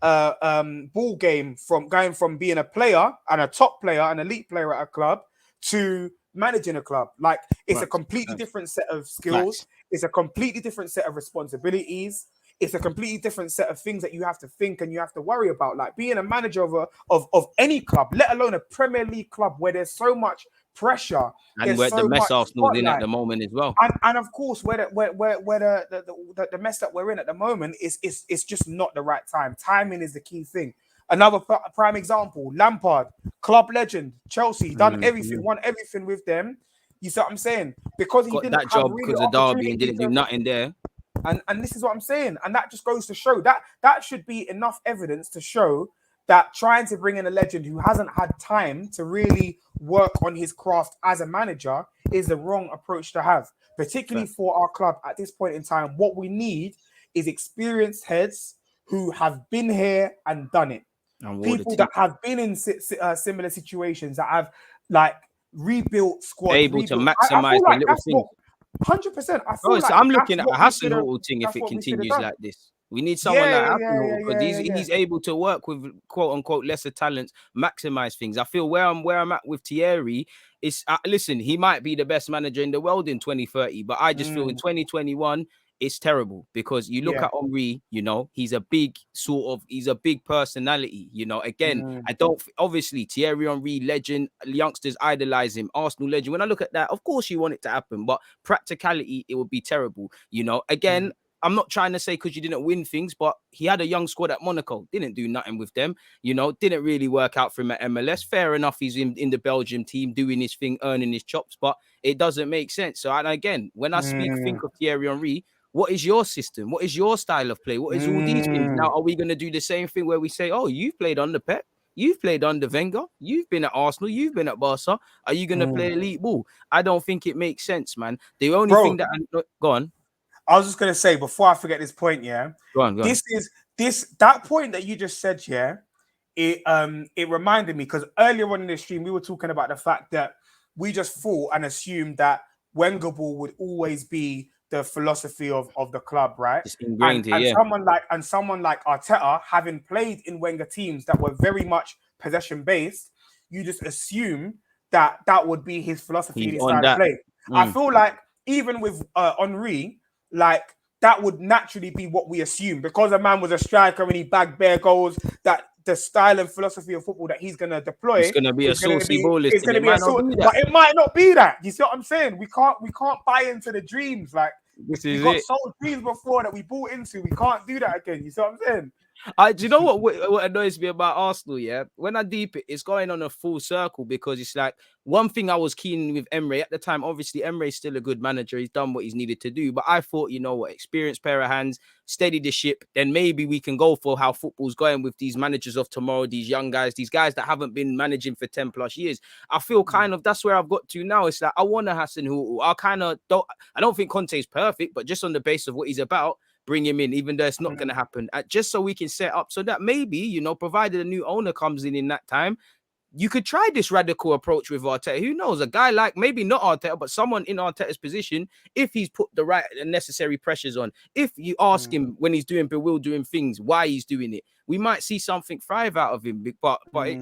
ball game from going from being a player and a top player, an elite player at a club, to managing a club. Like, it's a completely different set of skills. It's a completely different set of responsibilities. It's a completely different set of things that you have to think and you have to worry about. Like being a manager of any club, let alone a Premier League club where there's so much pressure, and where the mess Arsenal's in at the moment as well, and of course where the mess that we're in at the moment is just not the right time. Timing is the key thing. Another prime example: Lampard, club legend, Chelsea, done everything, won everything with them. You see what I'm saying? Because he got didn't that job because of Derby and didn't do nothing there. And this is what I'm saying, and that just goes to show that should be enough evidence to show that trying to bring in a legend who hasn't had time to really work on his craft as a manager is the wrong approach to have, particularly for our club at this point in time. What we need is experienced heads who have been here and done it. People that have been in similar situations, that have like rebuilt squads, able to maximize the little things. 100%. I feel like I'm looking at a Hasenhuttl thing if it continues like this. We need someone like Hasenhuttl because he's able to work with quote unquote lesser talents, maximize things. I feel where I'm at with Thierry is listen, he might be the best manager in the world in 2030, but I just feel in 2021 it's terrible because you look at Henry, you know, he's a big personality, you know. Again, I don't obviously Thierry Henry, legend, youngsters idolize him, Arsenal legend. When I look at that, of course you want it to happen, but practicality, it would be terrible, you know. Again, I'm not trying to say because you didn't win things, but he had a young squad at Monaco, didn't do nothing with them, you know, didn't really work out for him at MLS. Fair enough, he's in the Belgium team doing his thing, earning his chops, but it doesn't make sense. So, and again, when I think of Thierry Henry, what is your system? What is your style of play? What is all these things? Now, are we going to do the same thing where we say, oh, you've played under Pep, you've played under Wenger, you've been at Arsenal, you've been at Barca. Are you going to play elite ball? I don't think it makes sense, man. The only thing that go on. I was just going to say before I forget this point, Go on. That point that you just said, it reminded me because earlier on in the stream we were talking about the fact that we just thought and assumed that Wenger ball would always be the philosophy of the club, right? It's ingrained and someone like Arteta, having played in Wenger teams that were very much possession based, you just assume that would be his philosophy, his style of play. I feel like even with Henry, like that would naturally be what we assume because a man was a striker and he bagged bare goals, that the style and philosophy of football that he's going to deploy is going to be a saucy ball. It's going to be a saucy, but it might not be that. You see what I'm saying? We can't buy into the dreams. Like we got sold dreams before that we bought into. We can't do that again. You see what I'm saying? Do you know what annoys me about Arsenal? Yeah, when I deep it, it's going on a full circle because it's like one thing I was keen with Emre at the time. Obviously, Emre's still a good manager. He's done what he's needed to do. But I thought, you know what, experienced pair of hands, steady the ship. Then maybe we can go for how football's going with these managers of tomorrow, these young guys, these guys that haven't been managing for 10 plus years. I feel kind of that's where I've got to now. It's like I want a Hassan who I kind of don't. I don't think Conte is perfect, but just on the base of what he's about, bring him in, even though it's not going to happen, just so we can set up so that maybe, you know, provided a new owner comes in that time, you could try this radical approach with Arteta. Who knows? A guy like maybe not Arteta, but someone in Arteta's position, if he's put the right and necessary pressures on, if you ask him when he's doing bewildering things, why he's doing it, we might see something thrive out of him. But I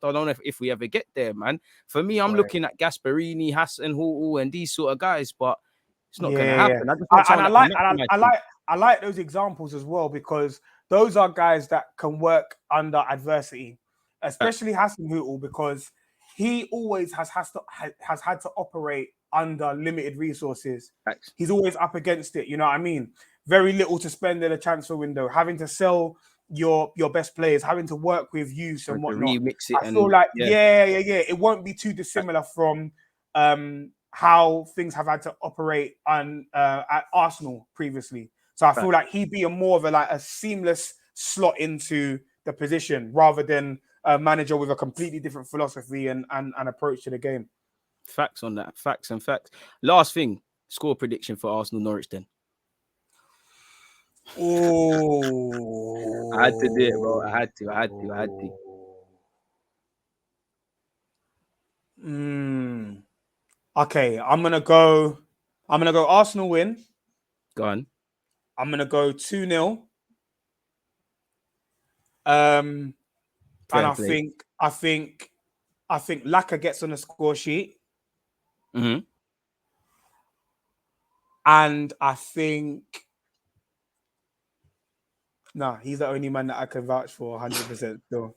don't know if we ever get there, man. For me, I'm looking at Gasperini, Hassan, and these sort of guys, but it's not going to happen. I like those examples as well because those are guys that can work under adversity, especially Hassan Hootel, because he always has had to operate under limited resources. Thanks. He's always up against it. You know what I mean? Very little to spend in the transfer window, having to sell your best players, having to work with youth and whatnot. Remix it. I feel like it won't be too dissimilar from how things have had to operate at Arsenal previously. So I feel like he'd be more of a seamless slot into the position rather than a manager with a completely different philosophy and approach to the game. Facts on that. Facts. Last thing, score prediction for Arsenal Norwich then. Oh, I had to do it, bro. I had to. Okay, I'm gonna go Arsenal win. Go on. I'm gonna go 2-0. And I think Laka gets on the score sheet. Mm-hmm. And I think he's the only man that I can vouch for 100% still.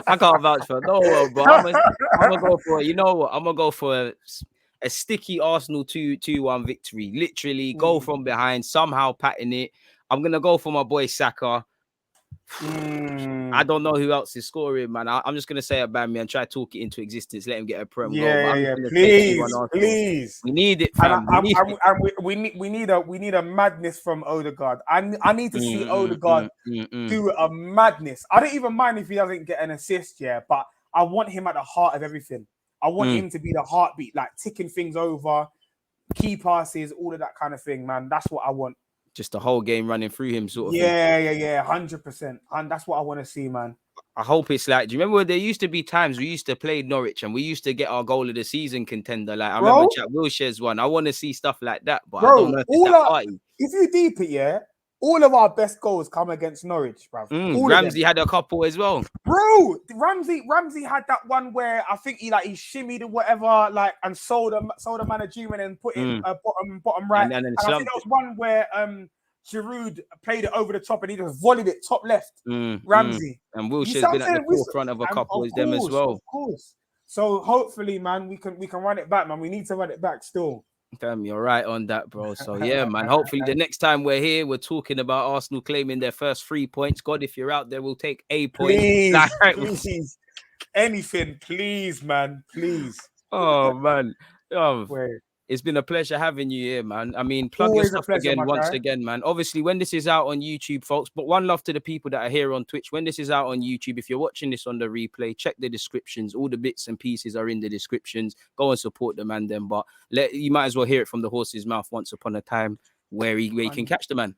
I can't vouch for no one, but I'm gonna go for, you know what? I'm gonna go for a sticky Arsenal 2-1 victory. Literally go from behind, somehow patting it. I'm gonna go for my boy Saka. I don't know who else is scoring, man. I'm just gonna say Aubameyang and try to talk it into existence. Let him get a prem goal. Yeah. Please. We need it, fam. We need a madness from Odegaard. I need to see Odegaard do a madness. I don't even mind if he doesn't get an assist, but I want him at the heart of everything. I want him to be the heartbeat, like ticking things over, key passes, all of that kind of thing, man. That's what I want. Just the whole game running through him, sort of thing. 100%. And that's what I want to see, man. I hope it's like, do you remember there used to be times we used to play Norwich and we used to get our goal of the season contender? Like, I remember Jack Wilshere's one. I want to see stuff like that, but I don't know if it's that party. If you deep it, all of our best goals come against Norwich, bruv. Ramsey had a couple as well. Bro, Ramsey had that one where I think he shimmied or whatever, and sold a man a dream and then put in bottom right. And I think there was one where Giroud played it over the top and he just volleyed it top left. Ramsey. And Wilshere's been at the forefront of a couple of them as well. Of course. So hopefully, man, we can run it back, man. We need to run it back still. Damn, you're right on that, bro. So yeah, man. Hopefully the next time we're here, we're talking about Arsenal claiming their first 3 points. God, if you're out there, we'll take a point. Please. Anything, please, man. Please. Oh, man. It's been a pleasure having you here, man. I mean, plug your stuff again once again, man. Obviously, when this is out on YouTube, folks, but one love to the people that are here on Twitch. When this is out on YouTube, if you're watching this on the replay, check the descriptions. All the bits and pieces are in the descriptions. Go and support the man then. But you might as well hear it from the horse's mouth once upon a time where you can catch the man.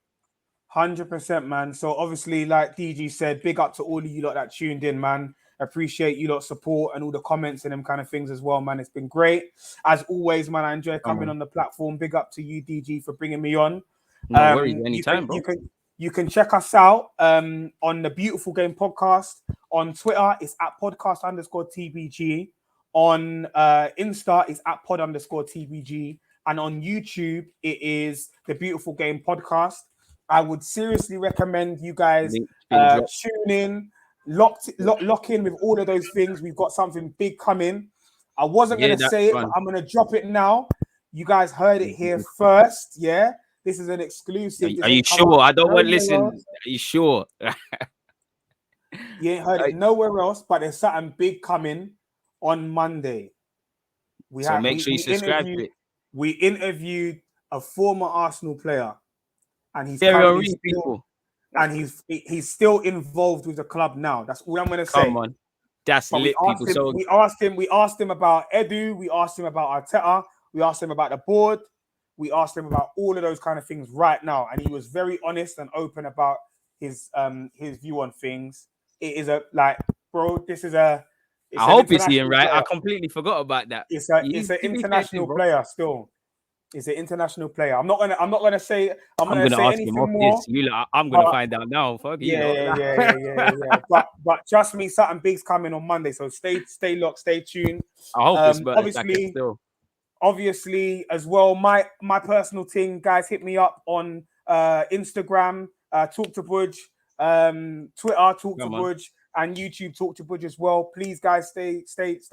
100%, man. So obviously, like DG said, big up to all of you lot that tuned in, man. Appreciate you lot support and all the comments and them kind of things as well, man. It's been great. As always, man, I enjoy coming on the platform. Big up to you, DG, for bringing me on. No worries, anytime, bro. You can check us out on the Beautiful Game Podcast. On Twitter, it's at podcast_TBG. On Insta, it's at pod_TBG. And on YouTube, it is the Beautiful Game Podcast. I would seriously recommend you guys tune in. Lock in with all of those things. We've got something big coming. I wasn't going to say it, but I'm going to drop it now. You guys heard it here first. Yeah. This is an exclusive. Are you sure? I don't want to listen. Are you sure? You ain't heard it nowhere else, but there's something big coming on Monday. Make sure you subscribe to it. We interviewed a former Arsenal player, and he's he's still involved with the club now. That's all I'm going to say. Come on. That's lit, people. We asked him about Edu. We asked him about Arteta. We asked him about the board. We asked him about all of those kind of things right now, and he was very honest and open about his view on things. It is bro. This is a. I hope it's Ian, right? I completely forgot about that. It's an international player still. It's an international player. I'm not gonna say anything more. I'm gonna find out now. Fuck yeah. But trust me, something big's coming on Monday. So stay locked, stay tuned. I hope it's obviously as well. My personal thing, guys, hit me up on Instagram, Talk to BUJ, Twitter, Talk to BUJ, and YouTube, Talk to BUJ as well. Please, guys, stay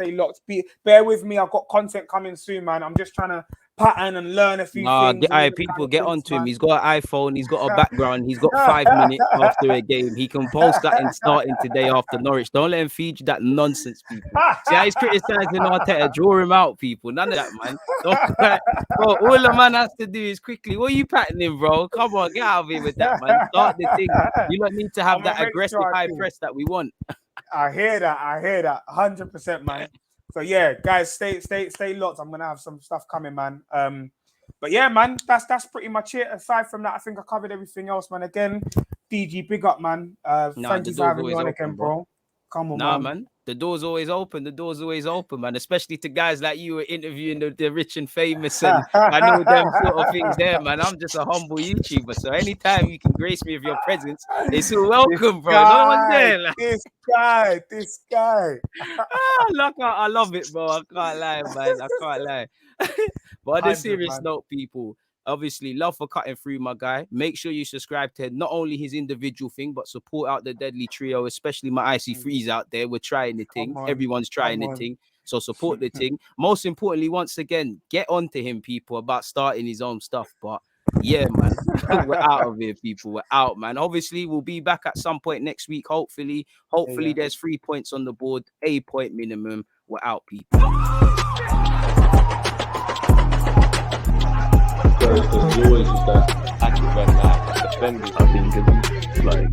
locked. Bear with me. I've got content coming soon, man. I'm just trying to pattern and learn a few things. People get onto him. He's got an iPhone. He's got a background. He's got 5 minutes after a game. He can post that in starting today after Norwich. Don't let him feed you that nonsense, people. See how he's criticizing Arteta? Draw him out, people. None of that, man. Bro, all the man has to do is quickly. What are you patterning, bro? Come on, get out of here with that, man. Start the thing. You don't need to have that aggressive high press that we want. I hear that. 100%, man. So yeah, guys, stay locked. I'm gonna have some stuff coming, man. But yeah, man, that's pretty much it. Aside from that, I think I covered everything else, man. Again, DG, big up, man. Thank you for having me on again, bro. Come on, man. The door's always open. The door's always open, man. Especially to guys like you who are interviewing the rich and famous, and I know them sort of things there, man. I'm just a humble YouTuber, so anytime you can grace me with your presence, it's welcome, bro. No one's there. Like. This guy. I love it, bro. I can't lie, man. I can't lie. But on a serious note, people. Obviously, love for cutting through, my guy. Make sure you subscribe to not only his individual thing, but support out the Deadly Trio, especially my IC3s out there. We're trying the thing. Everyone's trying the thing. So support the thing. Most importantly, once again, get onto him, people, about starting his own stuff. But yeah, man, we're out of here, people. We're out, man. Obviously, we'll be back at some point next week, hopefully. There's 3 points on the board, a point minimum. We're out, people. There's always just that active red line defending. I think it's like